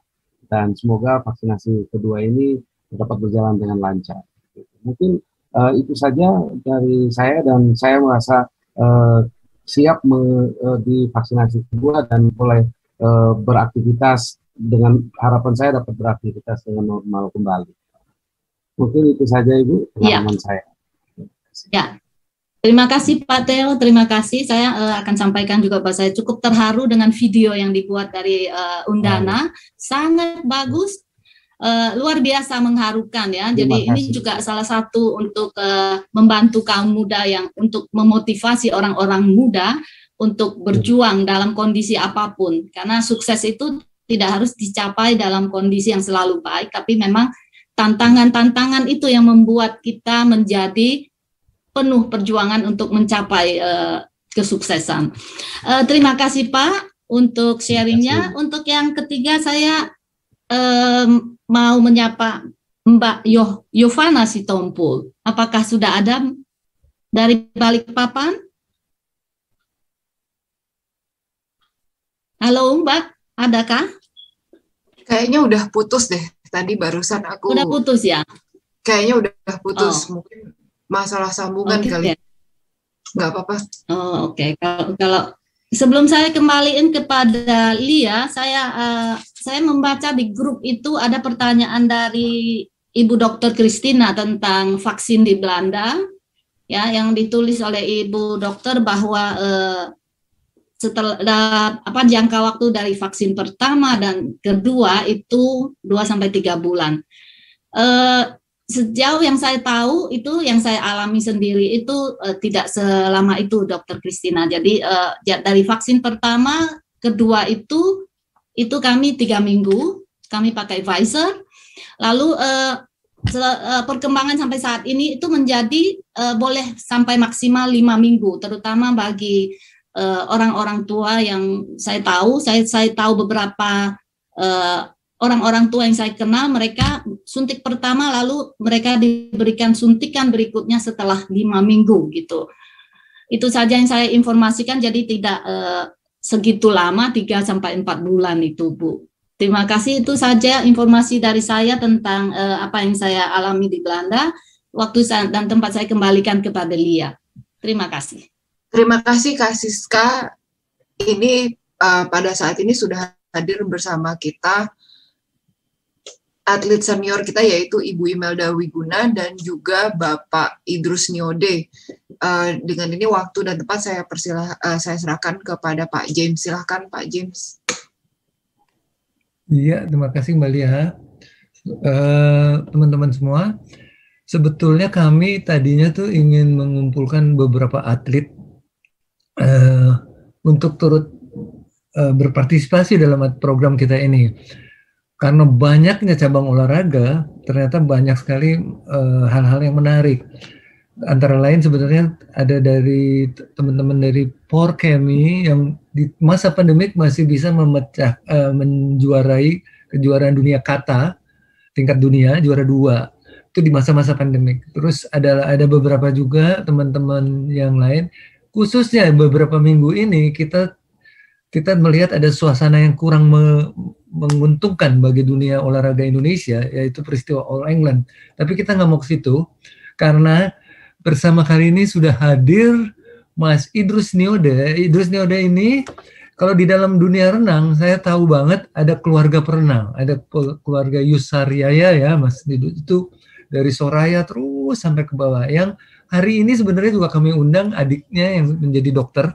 Dan semoga vaksinasi kedua ini dapat berjalan dengan lancar. Mungkin itu saja dari saya, dan saya merasa siap di vaksinasi kedua dan mulai beraktivitas, dengan harapan saya dapat beraktivitas dengan normal kembali. Mungkin itu saja Ibu pengalaman saya. Ya. Terima kasih Pak Theo, terima kasih. Saya akan sampaikan juga bahwa saya cukup terharu dengan video yang dibuat dari Undana. Sangat bagus, luar biasa mengharukan ya. Jadi ini juga salah satu untuk membantu kaum muda yang untuk memotivasi orang-orang muda untuk berjuang dalam kondisi apapun. Karena sukses itu tidak harus dicapai dalam kondisi yang selalu baik, tapi memang tantangan-tantangan itu yang membuat kita menjadi penuh perjuangan untuk mencapai kesuksesan. Terima kasih Pak untuk sharingnya. Untuk yang ketiga saya mau menyapa Mbak Yovana Sitompul. Apakah sudah ada dari Balikpapan? Halo Mbak, adakah? Kayaknya udah putus deh. Tadi barusan aku. Udah putus ya? Kayaknya udah putus. Mungkin masalah sambungan kali. Nggak apa-apa. Oh, oke. Kalau sebelum saya kembaliin kepada Lia, saya membaca di grup itu ada pertanyaan dari Ibu Dr. Christina tentang vaksin di Belanda, ya, yang ditulis oleh Ibu Dokter bahwa setelah jangka waktu dari vaksin pertama dan kedua itu 2-3 bulan. Sejauh yang saya tahu, itu yang saya alami sendiri itu tidak selama itu, Dokter Christina. Jadi dari vaksin pertama, kedua itu kami 3 minggu, kami pakai Pfizer. Lalu perkembangan sampai saat ini itu menjadi boleh sampai maksimal 5 minggu, terutama bagi orang-orang tua yang saya tahu. Saya tahu beberapa orang-orang tua yang saya kenal, mereka suntik pertama lalu mereka diberikan suntikan berikutnya setelah 5 minggu gitu. Itu saja yang saya informasikan, jadi tidak segitu lama, 3-4 bulan itu Bu. Terima kasih, itu saja informasi dari saya tentang apa yang saya alami di Belanda. Waktu dan tempat saya kembalikan kepada Lia. Terima kasih. Terima kasih Kak Siska. Ini pada saat ini sudah hadir bersama kita atlet senior kita, yaitu Ibu Imelda Wiguna dan juga Bapak Idrus Niode. Dengan ini waktu dan tempat saya serahkan kepada Pak James. Silahkan Pak James. Iya, terima kasih Mbak Lia. Teman-teman semua, sebetulnya kami tadinya tuh ingin mengumpulkan beberapa atlet untuk turut berpartisipasi dalam program kita ini. Karena banyaknya cabang olahraga, ternyata banyak sekali hal-hal yang menarik. Antara lain sebenarnya ada dari teman-teman dari Porkemi yang di masa pandemik masih bisa menjuarai kejuaraan dunia kata tingkat dunia, juara 2 itu di masa-masa pandemik. Terus ada beberapa juga teman-teman yang lain, khususnya beberapa minggu ini kita melihat ada suasana yang kurang menguntungkan bagi dunia olahraga Indonesia, yaitu peristiwa All England. Tapi kita nggak mau ke situ, karena bersama kali ini sudah hadir Mas Idrus Niode. Idrus Niode ini kalau di dalam dunia renang, saya tahu banget ada keluarga perenang, ada keluarga Yusariaya ya, Mas Idrus itu dari Soraya terus sampai ke bawah. Yang hari ini sebenarnya juga kami undang adiknya yang menjadi dokter,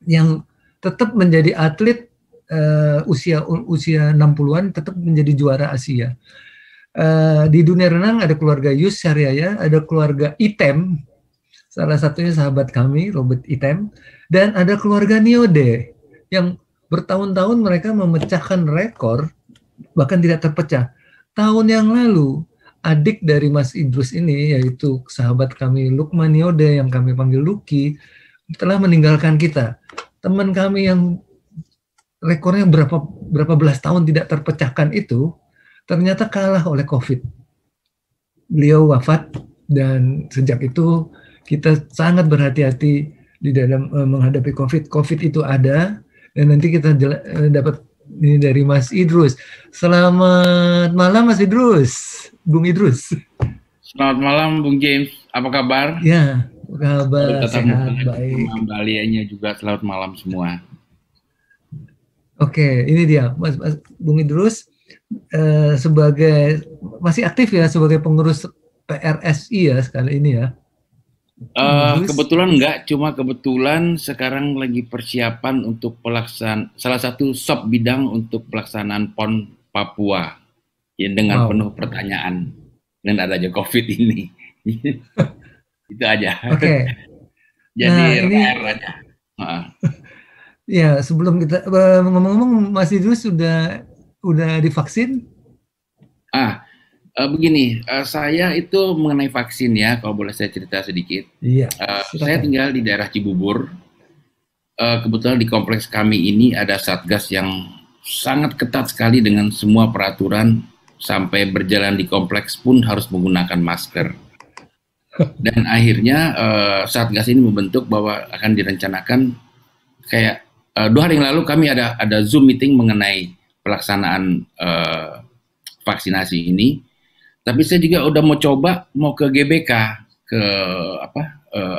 yang tetap menjadi atlet usia 60-an, tetap menjadi juara Asia. Di dunia renang ada keluarga Yus Syariaya, ada keluarga Item, salah satunya sahabat kami, Robert Item, dan ada keluarga Niode, yang bertahun-tahun mereka memecahkan rekor, bahkan tidak terpecah. Tahun yang lalu, adik dari Mas Idrus ini, yaitu sahabat kami Lukman Niode, yang kami panggil Luki, telah meninggalkan kita. Teman kami yang rekornya berapa belas tahun tidak terpecahkan itu, ternyata kalah oleh COVID. Beliau wafat, dan sejak itu kita sangat berhati-hati di dalam menghadapi COVID. COVID itu ada, dan nanti kita dapat ini dari Mas Idrus. Selamat malam Mas Idrus, Bung Idrus. Selamat malam Bung James, apa kabar? Ya, apa kabar? Sehat, baik. Balianya juga selamat malam semua. Oke, ini dia Mas Bung Idrus sebagai masih aktif ya sebagai pengurus PRSI ya sekali ini ya. Kebetulan enggak, cuma kebetulan sekarang lagi persiapan untuk salah satu sub bidang untuk pelaksanaan PON Papua ya, dengan penuh pertanyaan dan adanya COVID ini. Itu aja. Oke. Jadi ini aja. Ya, sebelum kita ngomong-ngomong, Mas Idrus sudah divaksin? Begini, saya itu mengenai vaksin ya, kalau boleh saya cerita sedikit. Iya. Saya tinggal di daerah Cibubur. Kebetulan di kompleks kami ini ada satgas yang sangat ketat sekali dengan semua peraturan, sampai berjalan di kompleks pun harus menggunakan masker. Dan akhirnya satgas ini membentuk bahwa akan direncanakan kayak 2 hari yang lalu kami ada Zoom meeting mengenai pelaksanaan vaksinasi ini. Tapi saya juga udah mau ke GBK,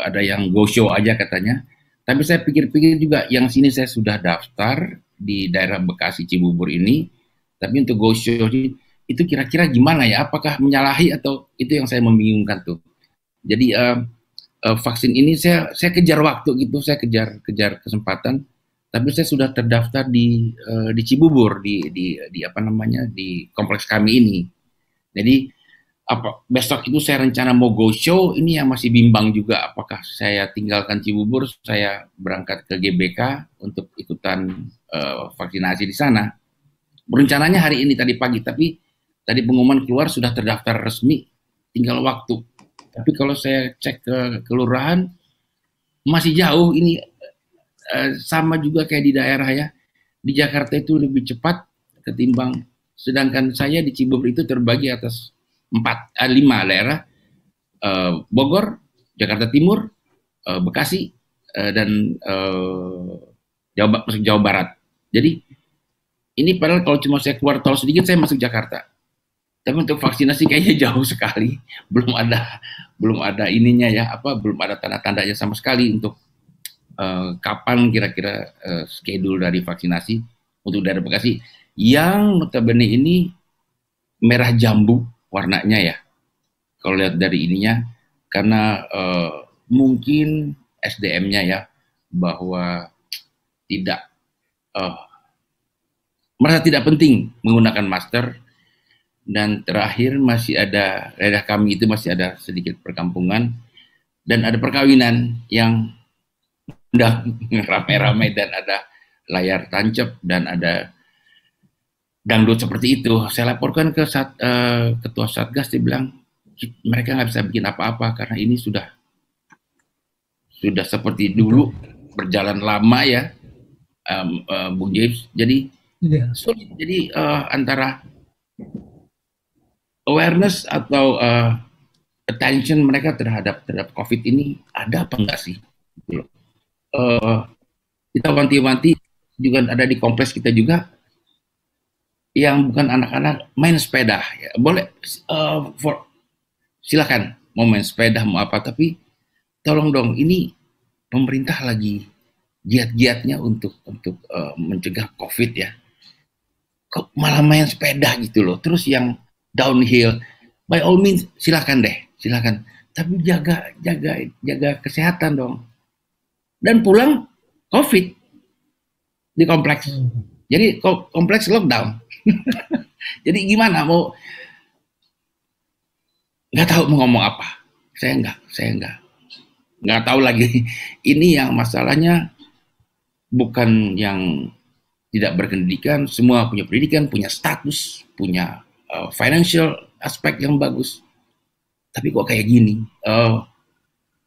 ada yang go show aja katanya. Tapi saya pikir-pikir juga yang sini saya sudah daftar di daerah Bekasi Cibubur ini. Tapi untuk go show itu kira-kira gimana ya? Apakah menyalahi atau itu yang saya membingungkan tuh. Jadi vaksin ini saya kejar waktu gitu, saya kejar kesempatan. Tapi saya sudah terdaftar di Cibubur di kompleks kami ini. Jadi besok itu saya rencana mau go show, ini yang masih bimbang juga apakah saya tinggalkan Cibubur, saya berangkat ke GBK untuk ikutan vaksinasi di sana. Rencananya hari ini tadi pagi, tapi tadi pengumuman keluar sudah terdaftar resmi, tinggal waktu. Tapi kalau saya cek ke kelurahan masih jauh ini. Sama juga kayak di daerah ya, di Jakarta itu lebih cepat ketimbang, sedangkan saya di Cibubur itu terbagi atas 5 daerah, Bogor, Jakarta Timur, Bekasi, dan Jawa Barat. Jadi ini padahal kalau cuma saya keluar tol sedikit saya masuk Jakarta, tapi untuk vaksinasi kayaknya jauh sekali, belum ada ininya ya, belum ada tanda-tandanya sama sekali untuk kapan kira-kira schedule dari vaksinasi untuk daerah Bekasi yang notabene ini merah jambu warnanya ya, kalau lihat dari ininya, karena mungkin SDM-nya ya, bahwa tidak merasa tidak penting menggunakan masker. Dan terakhir masih ada, daerah kami itu masih ada sedikit perkampungan dan ada perkawinan yang udah ramai-ramai dan ada layar tancap dan ada dangdut seperti itu. Saya laporkan ke ketua satgas, dia bilang mereka nggak bisa bikin apa-apa karena ini sudah seperti dulu, berjalan lama ya, Bung James. Jadi sulit. Jadi antara awareness atau attention mereka terhadap COVID ini ada apa enggak sih? Kita wanti-wanti juga ada di kompleks kita juga yang bukan anak-anak main sepeda ya. Boleh silakan mau main sepeda mau apa, tapi tolong dong ini pemerintah lagi giat-giatnya untuk mencegah COVID ya. Kok malah main sepeda gitu loh. Terus yang downhill, by all means silakan deh, silakan. Tapi jaga kesehatan dong. Dan pulang COVID di kompleks. Jadi kompleks lockdown. Jadi gimana mau? Nggak tahu mau ngomong apa. Saya nggak tahu lagi. Ini yang masalahnya bukan yang tidak berpendidikan, semua punya pendidikan, punya status, punya financial aspek yang bagus. Tapi kok kayak gini?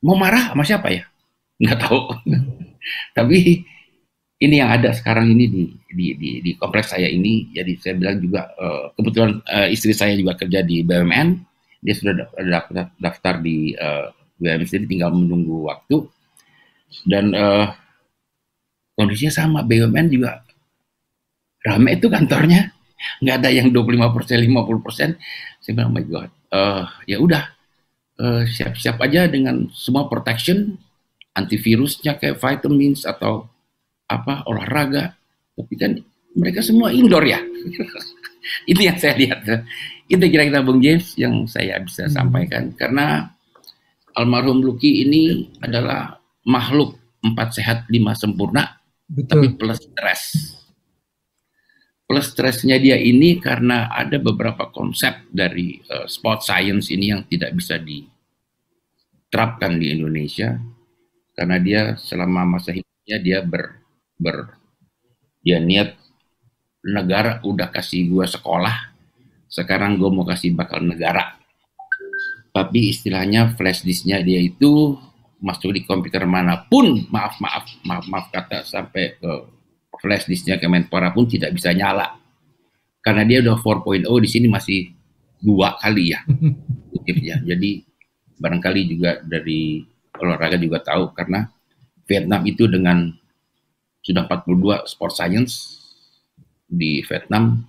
Mau marah sama siapa ya? Nggak tahu. Tapi ini yang ada sekarang ini di kompleks saya ini. Jadi saya bilang juga kebetulan istri saya juga kerja di BUMN. Dia sudah daftar di BUMN sendiri, tinggal menunggu waktu. Dan kondisinya sama, BUMN juga ramai itu kantornya, nggak ada yang 25%, 50%. Saya bilang, oh my God, ya udah, siap-siap aja dengan semua protection, antivirusnya kayak vitamins atau apa, olahraga. Tapi kan mereka semua indoor ya. Itu yang saya lihat. Itu kira-kira Bung James yang saya bisa sampaikan. Karena almarhum Lucky ini adalah makhluk 4 sehat 5 sempurna. Betul. Tapi plus stres. Plus stresnya dia ini karena ada beberapa konsep dari sport science ini yang tidak bisa diterapkan di Indonesia. Karena dia selama masa hidupnya dia dia niat, negara udah kasih gua sekolah, sekarang gua mau kasih bakal negara. Tapi istilahnya flash disknya dia itu masuk di komputer manapun, maaf kata, sampai ke flash disknya Kemenpora pun tidak bisa nyala. Karena dia udah 4.0, di sini masih 2 kali ya. Jadi barangkali juga dari olahraga juga tahu, karena Vietnam itu dengan sudah 42 sport science di Vietnam,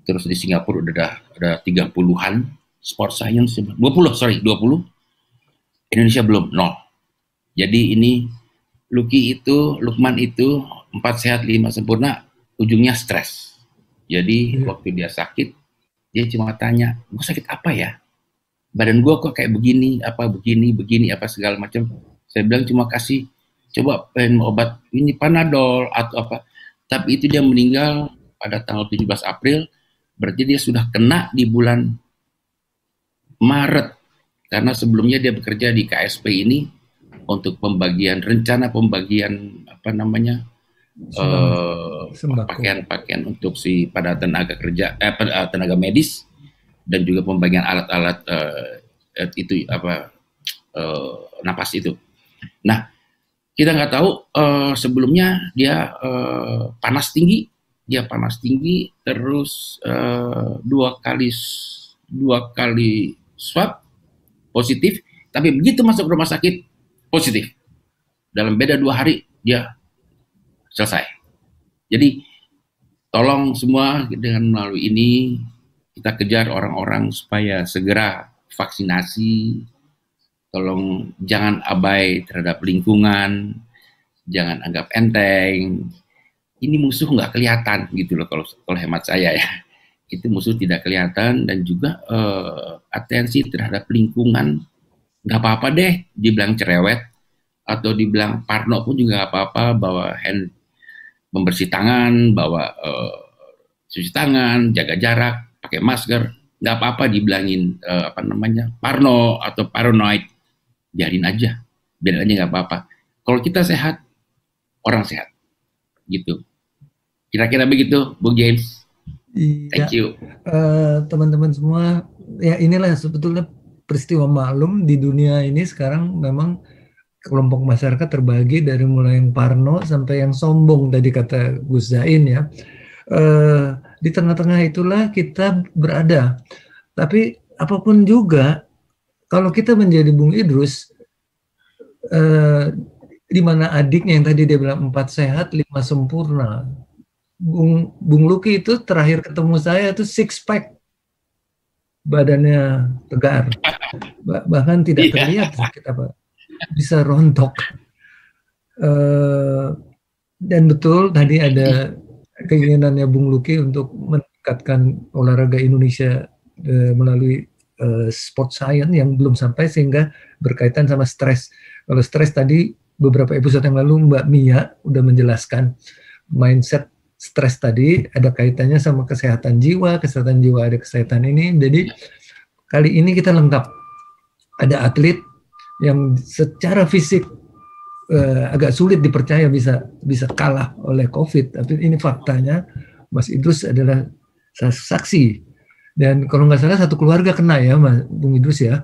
terus di Singapura udah ada 30-an sport science, 20, Indonesia belum, 0. Jadi ini Lukman itu 4 sehat 5 sempurna, ujungnya stres. Jadi waktu dia sakit, dia cuma tanya, gue sakit apa ya? Badan gue kok kayak begini, apa segala macam. Saya bilang cuma kasih, coba obat ini Panadol atau apa. Tapi itu dia meninggal pada tanggal 17 April, berarti dia sudah kena di bulan Maret. Karena sebelumnya dia bekerja di KSP ini untuk rencana pembagian pakaian untuk si pada tenaga kerja, tenaga medis, dan juga pembagian alat-alat napas itu. Nah, kita nggak tahu sebelumnya dia panas tinggi, terus 2 kali swab positif, tapi begitu masuk rumah sakit positif. Dalam beda 2 hari dia selesai. Jadi tolong semua dengan melalui ini kita kejar orang-orang supaya segera vaksinasi. Tolong jangan abai terhadap lingkungan, jangan anggap enteng. Ini musuh nggak kelihatan gitu loh kalau hemat saya ya. Itu musuh tidak kelihatan, dan juga atensi terhadap lingkungan. Nggak apa-apa deh dibilang cerewet atau dibilang parno pun juga nggak apa-apa, bawa hand membersih tangan, bawa cuci tangan, jaga jarak, pakai masker, nggak apa-apa dibilangin parno atau paranoid, biarin aja, nggak apa-apa. Kalau kita sehat, orang sehat, gitu. Kira-kira begitu, Bung James. Thank you. Teman-teman semua, ya inilah sebetulnya peristiwa maklum di dunia ini sekarang. Memang kelompok masyarakat terbagi dari mulai yang parno sampai yang sombong tadi kata Gus Zain ya. Di tengah-tengah itulah kita berada. Tapi apapun juga, kalau kita menjadi Bung Idrus, di mana adiknya yang tadi dia bilang 4 sehat 5 sempurna. Bung Lucky itu terakhir ketemu saya itu 6 pack, badannya tegar, bahkan tidak terlihat sakit apa, bisa rontok. Dan betul tadi ada keinginannya Bung Luki untuk meningkatkan olahraga Indonesia melalui sport science yang belum sampai, sehingga berkaitan sama stres. Kalau stres tadi beberapa episode yang lalu Mbak Mia udah menjelaskan mindset stres tadi ada kaitannya sama kesehatan jiwa ada kesehatan ini. Jadi kali ini kita lengkap. Ada atlet yang secara fisik agak sulit dipercaya bisa kalah oleh COVID, tapi ini faktanya Mas Idrus adalah saksi. Dan kalau nggak salah satu keluarga kena ya, Mas Bung Idrus ya.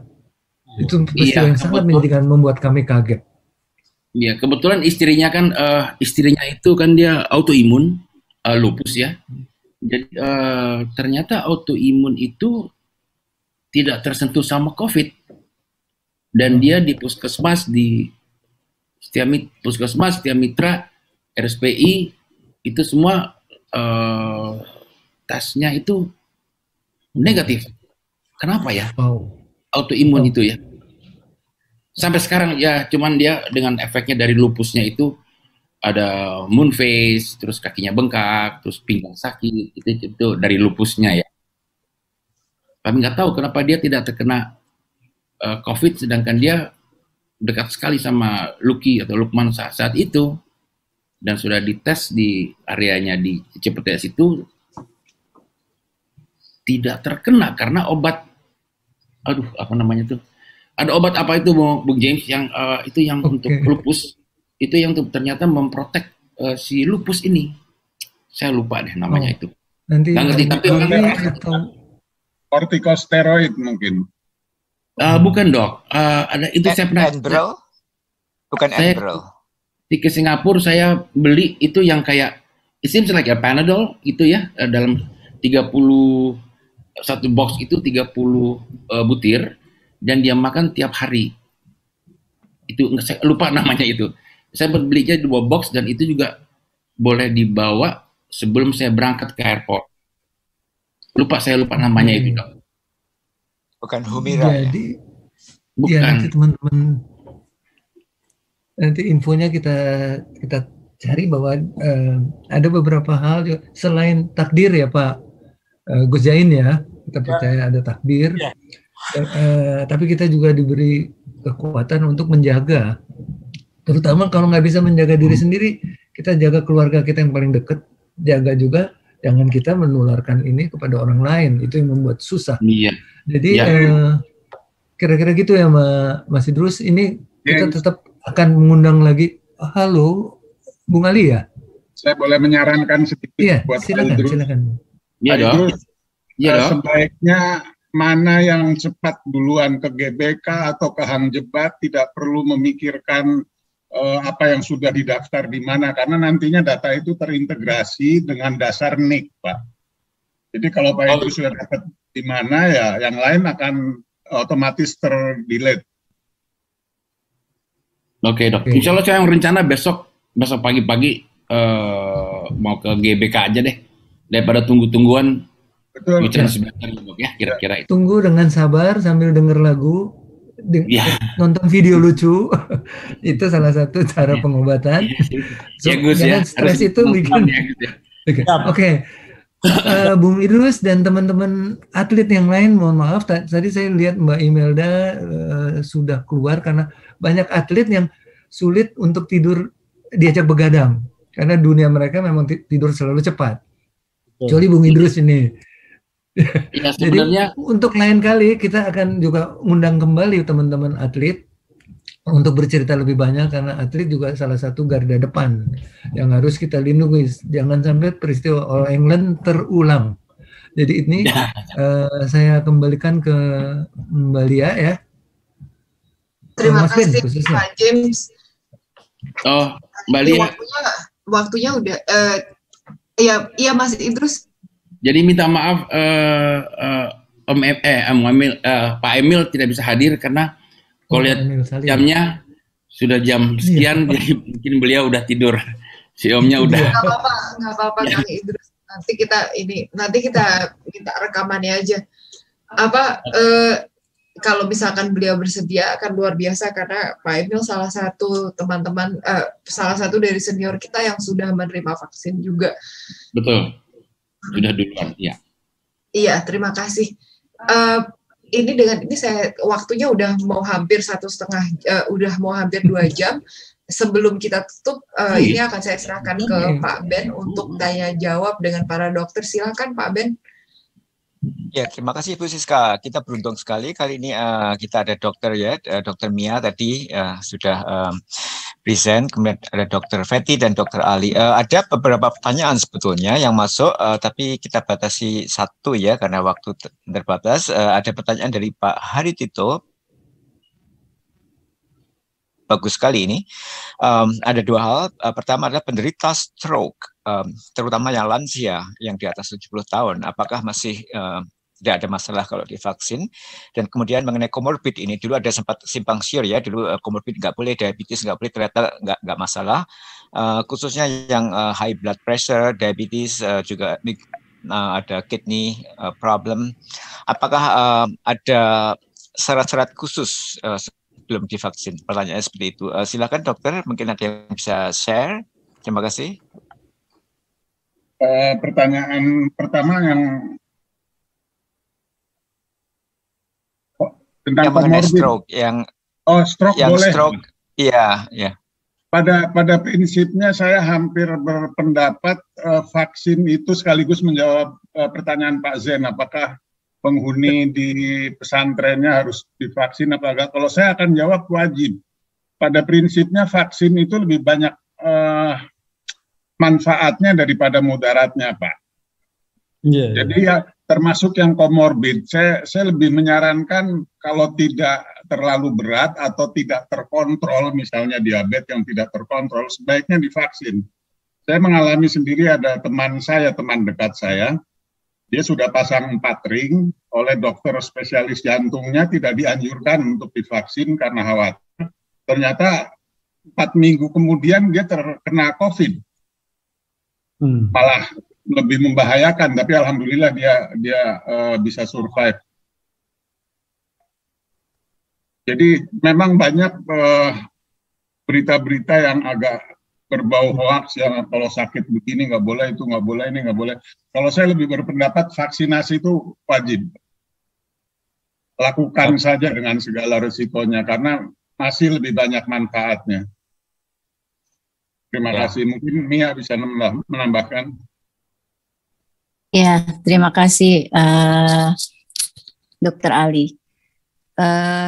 Itu peristiwa yang sangat menyedihkan, membuat kami kaget. Iya, kebetulan istrinya itu kan dia autoimun, lupus ya. Jadi ternyata autoimun itu tidak tersentuh sama COVID. Dan dia di puskesmas, di puskesmas, Setia Mitra, RSPI, itu semua tesnya itu negatif. Kenapa ya? Autoimun itu ya. Sampai sekarang ya cuman dia dengan efeknya dari lupusnya itu ada moon face, terus kakinya bengkak, terus pinggang sakit, itu dari lupusnya ya. Kami nggak tahu kenapa dia tidak terkena COVID, sedangkan dia dekat sekali sama Luki atau Lukman saat itu, dan sudah dites di areanya di CPTS itu tidak terkena karena obat, apa namanya tuh? Ada obat apa itu Bung James yang itu yang untuk lupus, itu yang ternyata memprotek si lupus ini. Saya lupa deh namanya itu. Nanti ngerti, tapi kortikosteroid mungkin. Bukan dok, ada itu saya pernah. Enbrel? Bukan Enbrel. Di Singapura saya beli itu yang kayak it seems like a Panadol itu ya, dalam 30 satu box itu 30 butir dan dia makan tiap hari. Itu saya lupa namanya itu. Saya belinya 2 box dan itu juga boleh dibawa sebelum saya berangkat ke airport. Saya lupa namanya itu dok. Bukan Humira. Jadi bukan. Ya nanti teman-teman, nanti infonya kita cari bahwa ada beberapa hal juga, selain takdir ya Pak Gus Zain ya, kita percaya ada takdir, tapi kita juga diberi kekuatan untuk menjaga, terutama kalau nggak bisa menjaga diri sendiri, kita jaga keluarga kita yang paling dekat, jaga juga jangan kita menularkan ini kepada orang lain, itu yang membuat susah. Iya. Jadi kira-kira gitu ya Mas Idrus, ini kita tetap akan mengundang lagi. Halo, Bung Ali ya? Saya boleh menyarankan sedikit buat silakan. Iya dong. Sebaiknya mana yang cepat duluan ke GBK atau ke Hang Jebat, tidak perlu memikirkan apa yang sudah didaftar di mana, karena nantinya data itu terintegrasi dengan dasar NIK, Pak. Jadi kalau Pak itu sudah dapat di mana, ya yang lain akan otomatis terdelete. Oke dok. Insya Allah saya yang rencana besok pagi-pagi mau ke GBK aja deh, daripada tunggu-tungguan. Betul. Sebentar dok ya, kira-kira itu. Tunggu dengan sabar sambil denger lagu, nonton video lucu. Itu salah satu cara pengobatan. Jangan stres itu bikin. Oke. Bung Idrus dan teman-teman atlet yang lain, mohon maaf tadi saya lihat Mbak Imelda sudah keluar karena banyak atlet yang sulit untuk tidur diajak begadang karena dunia mereka memang tidur selalu cepat. Kecuali Bung Idrus ini. Ya, sebenarnya jadi untuk lain kali kita akan juga undang kembali teman-teman atlet untuk bercerita lebih banyak, karena atlet juga salah satu garda depan yang harus kita lindungi. Jangan sampai peristiwa All England terulang. Jadi ini saya kembalikan ke Mbak Lia ya. Terima kasih Pak James. Oh, Mbak Lia. Waktunya udah. Iya Mas Idrus. Jadi minta maaf Pak Emil tidak bisa hadir karena kalau lihat jamnya sudah jam sekian, jadi mungkin beliau udah tidur. Si Omnya udah. Nggak apa-apa Kang Idrus. Nanti kita minta rekamannya aja. kalau misalkan beliau bersedia akan luar biasa, karena Pak Emil salah satu teman-teman, salah satu dari senior kita yang sudah menerima vaksin juga. Betul, sudah duluan, ya. Iya, terima kasih. Ini dengan ini saya waktunya udah mau hampir 1,5, udah mau hampir 2 jam. Sebelum kita tutup, ini akan saya serahkan ke Pak Ben untuk tanya jawab dengan para dokter. Silakan Pak Ben. Ya, terima kasih Bu Siska. Kita beruntung sekali kali ini kita ada dokter ya, Dokter Mia tadi sudah present, kemudian ada Dokter Fetty dan Dokter Ali. Ada beberapa pertanyaan sebetulnya yang masuk, tapi kita batasi 1 ya karena waktu terbatas. Ada pertanyaan dari Pak Haritito. Bagus sekali ini. Ada 2 hal. Pertama adalah penderita stroke, terutama yang lansia yang di atas 70 tahun. Apakah masih tidak ada masalah kalau divaksin? Dan kemudian mengenai komorbid ini, dulu ada sempat simpang siur ya, dulu komorbid nggak boleh, diabetes nggak boleh, ternyata nggak masalah. Khususnya yang high blood pressure, diabetes, juga ada kidney problem. Apakah ada syarat-syarat khusus belum divaksin? Pertanyaannya seperti itu. Silakan dokter, mungkin ada yang bisa share. Terima kasih. Pertanyaan pertama yang tentang mengenai komorbid. Stroke, stroke yang boleh. Stroke, iya, ya. Pada prinsipnya saya hampir berpendapat vaksin itu sekaligus menjawab pertanyaan Pak Zen, apakah penghuni di pesantrennya harus divaksin apa enggak. Kalau saya akan jawab wajib. Pada prinsipnya vaksin itu lebih banyak manfaatnya daripada mudaratnya, Pak. Jadi ya termasuk yang komorbid. Saya lebih menyarankan kalau tidak terlalu berat atau tidak terkontrol, misalnya diabetes yang tidak terkontrol, sebaiknya divaksin. Saya mengalami sendiri, ada teman saya, teman dekat saya, dia sudah pasang 4 ring, oleh dokter spesialis jantungnya tidak dianjurkan untuk divaksin karena khawatir. Ternyata 4 minggu kemudian dia terkena COVID. Malah lebih membahayakan, tapi alhamdulillah dia bisa survive. Jadi memang banyak berita-berita yang agak berbau hoax, yang kalau sakit begini nggak boleh, itu nggak boleh, ini nggak boleh. Kalau saya lebih berpendapat vaksinasi itu wajib. Lakukan saja dengan segala resikonya, karena masih lebih banyak manfaatnya. Terima kasih. Mungkin Mia bisa menambahkan. Ya, terima kasih Dokter Ali.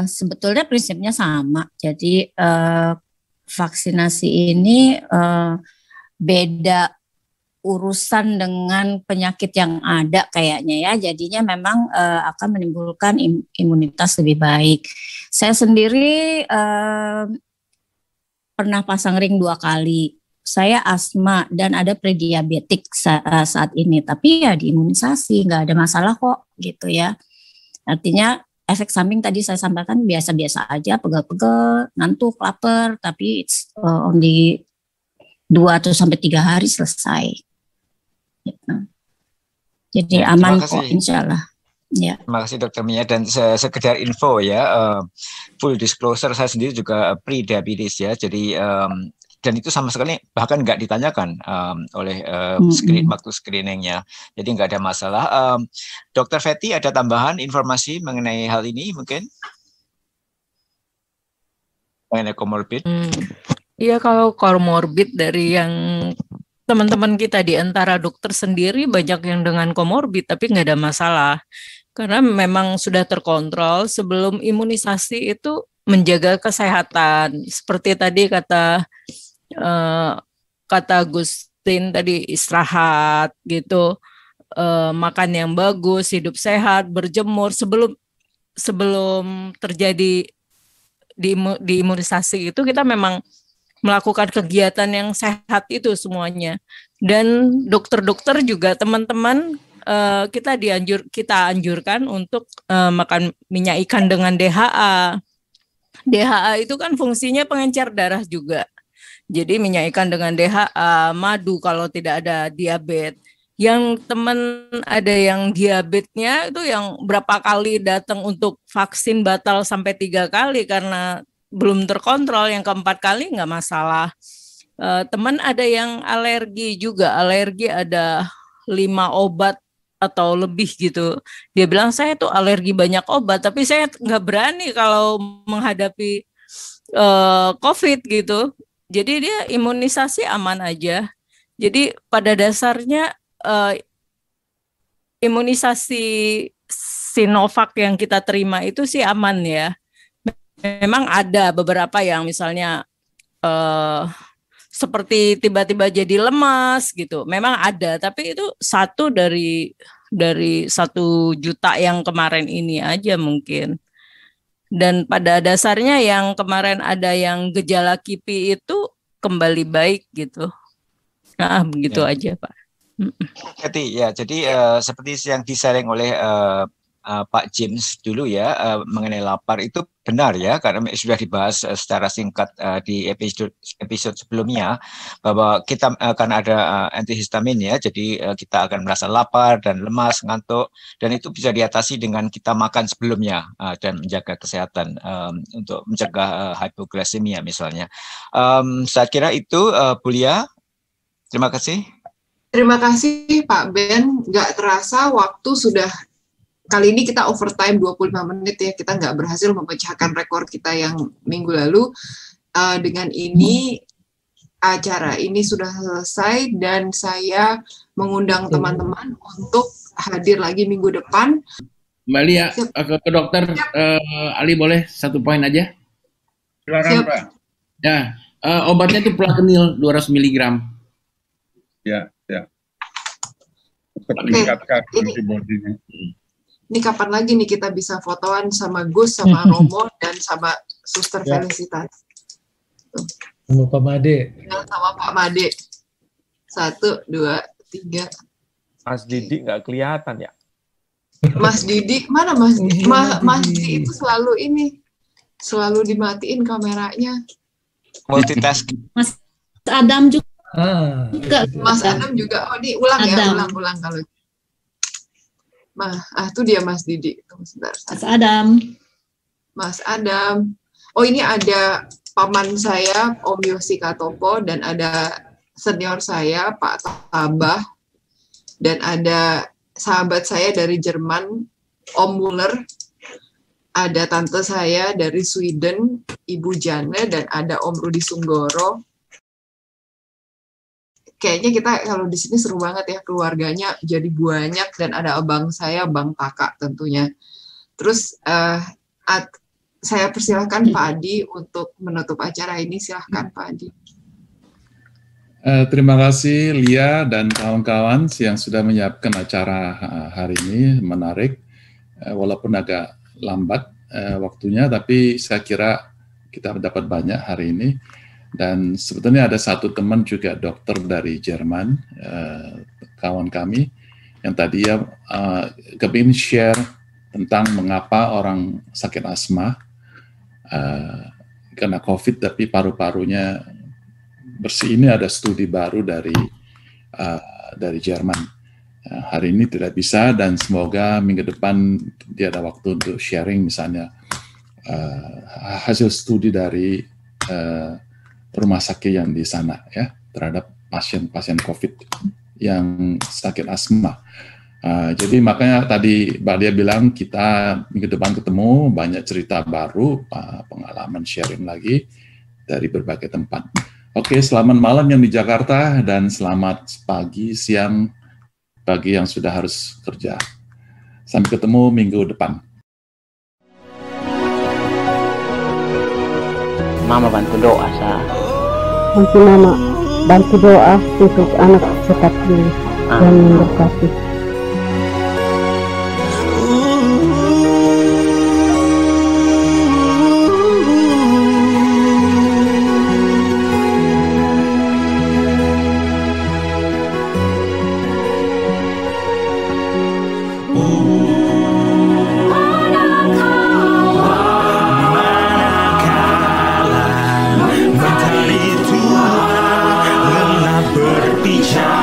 Sebetulnya prinsipnya sama. Jadi vaksinasi ini beda urusan dengan penyakit yang ada kayaknya ya. Jadinya memang akan menimbulkan imunitas lebih baik. Saya sendiri pernah pasang ring 2 kali. Saya asma dan ada prediabetik saat ini, tapi ya diimunisasi, nggak ada masalah kok gitu ya. Artinya efek samping tadi saya sampaikan biasa-biasa aja, pegel-pegel, ngantuk, lapar, tapi it's only 2-3 hari selesai. Gitu. Jadi aman kok, insya Allah. Ya. Terima kasih Dr. Mia, dan sekedar info ya, full disclosure, saya sendiri juga pre-diabetes ya, jadi dan itu sama sekali bahkan nggak ditanyakan oleh waktu screeningnya, jadi nggak ada masalah. Dr. Fetty, ada tambahan informasi mengenai hal ini mungkin? Mengenai komorbid? Iya, kalau komorbid dari yang teman-teman kita di antara dokter sendiri banyak yang dengan komorbid tapi nggak ada masalah. Karena memang sudah terkontrol. Sebelum imunisasi itu menjaga kesehatan. Seperti tadi kata Gustin tadi, istirahat gitu, makan yang bagus, hidup sehat, berjemur sebelum terjadi di imunisasi itu kita memang melakukan kegiatan yang sehat itu semuanya. Dan dokter-dokter juga teman-teman kita anjurkan untuk makan minyak ikan dengan DHA. DHA itu kan fungsinya pengencer darah juga. Jadi minyak ikan dengan DHA, madu kalau tidak ada diabetes. Yang teman ada yang diabetesnya itu yang berapa kali datang untuk vaksin batal sampai 3 kali karena belum terkontrol, yang keempat kali nggak masalah. Teman ada yang alergi juga, alergi ada 5 obat atau lebih gitu. Dia bilang saya tuh alergi banyak obat, tapi saya nggak berani kalau menghadapi COVID gitu. Jadi dia imunisasi aman aja. Jadi pada dasarnya imunisasi Sinovac yang kita terima itu sih aman ya. Memang ada beberapa yang misalnya seperti tiba-tiba jadi lemas gitu. Memang ada, tapi itu satu dari 1 juta yang kemarin ini aja mungkin. Dan pada dasarnya yang kemarin ada yang gejala KIPI itu kembali baik gitu. Nah, begitu aja Pak. Jadi seperti yang di-sharing oleh Pak James dulu ya, mengenai lapar itu benar ya, karena sudah dibahas secara singkat di episode sebelumnya, bahwa kita akan ada antihistamin ya, jadi kita akan merasa lapar dan lemas, ngantuk, dan itu bisa diatasi dengan kita makan sebelumnya dan menjaga kesehatan untuk mencegah hipoglikemia misalnya. Saya kira itu Bu Lia. Terima kasih. Terima kasih Pak Ben. Nggak terasa waktu sudah, kali ini kita overtime 25 menit ya. Kita nggak berhasil memecahkan rekor kita yang minggu lalu. Dengan ini acara ini sudah selesai dan saya mengundang teman-teman untuk hadir lagi minggu depan. Mbak Lia, ke dokter Ali boleh 1 poin aja? Silakan Pak. Ya, obatnya itu Plaquenil 200 mg. Ya. Untuk meningkatkan antibody-nya. Ini kapan lagi nih kita bisa fotoan sama Gus, sama Romo, dan sama Suster Felicitas. Sama Pak Made. Sama Pak Made. 1, 2, 3. Mas Didi nggak kelihatan ya? Mas Didi, mana Mas Didi? Mas Didi itu selalu dimatiin kameranya. Multitasking. Mas Adam juga. Mas Adam juga. Oh, ini ulang kalau. Tuh dia Mas Didi. Tunggu sebentar. Mas Adam. Oh, ini ada paman saya, Om Yosi Katopo, dan ada senior saya, Pak Tabah, dan ada sahabat saya dari Jerman, Om Muller, ada tante saya dari Sweden, Ibu Jane, dan ada Om Rudi Sunggoro. Kayaknya kita kalau di sini seru banget ya, keluarganya jadi banyak, dan ada abang saya, Bang Taka tentunya. Terus saya persilahkan Pak Adi untuk menutup acara ini. Silahkan Pak Adi. Terima kasih Lia dan kawan-kawan yang sudah menyiapkan acara hari ini, menarik. Walaupun agak lambat waktunya, tapi saya kira kita dapat banyak hari ini. Dan sebetulnya ada satu teman juga dokter dari Jerman, kawan kami, yang tadi ya kepingin share tentang mengapa orang sakit asma kena COVID tapi paru-parunya bersih. Ini ada studi baru dari Jerman. Hari ini tidak bisa, dan semoga minggu depan dia ada waktu untuk sharing misalnya hasil studi dari rumah sakit yang di sana ya terhadap pasien-pasien COVID yang sakit asma. Jadi makanya tadi Mbak Lia bilang kita minggu depan ketemu, banyak cerita baru, pengalaman sharing lagi dari berbagai tempat. Oke, selamat malam yang di Jakarta dan selamat pagi, siang bagi yang sudah harus kerja. Sampai ketemu minggu depan. Mama bantu doa, Sa. Nanti Mama bantu doa untuk anak cepat pulih dan memberkati. Berbicara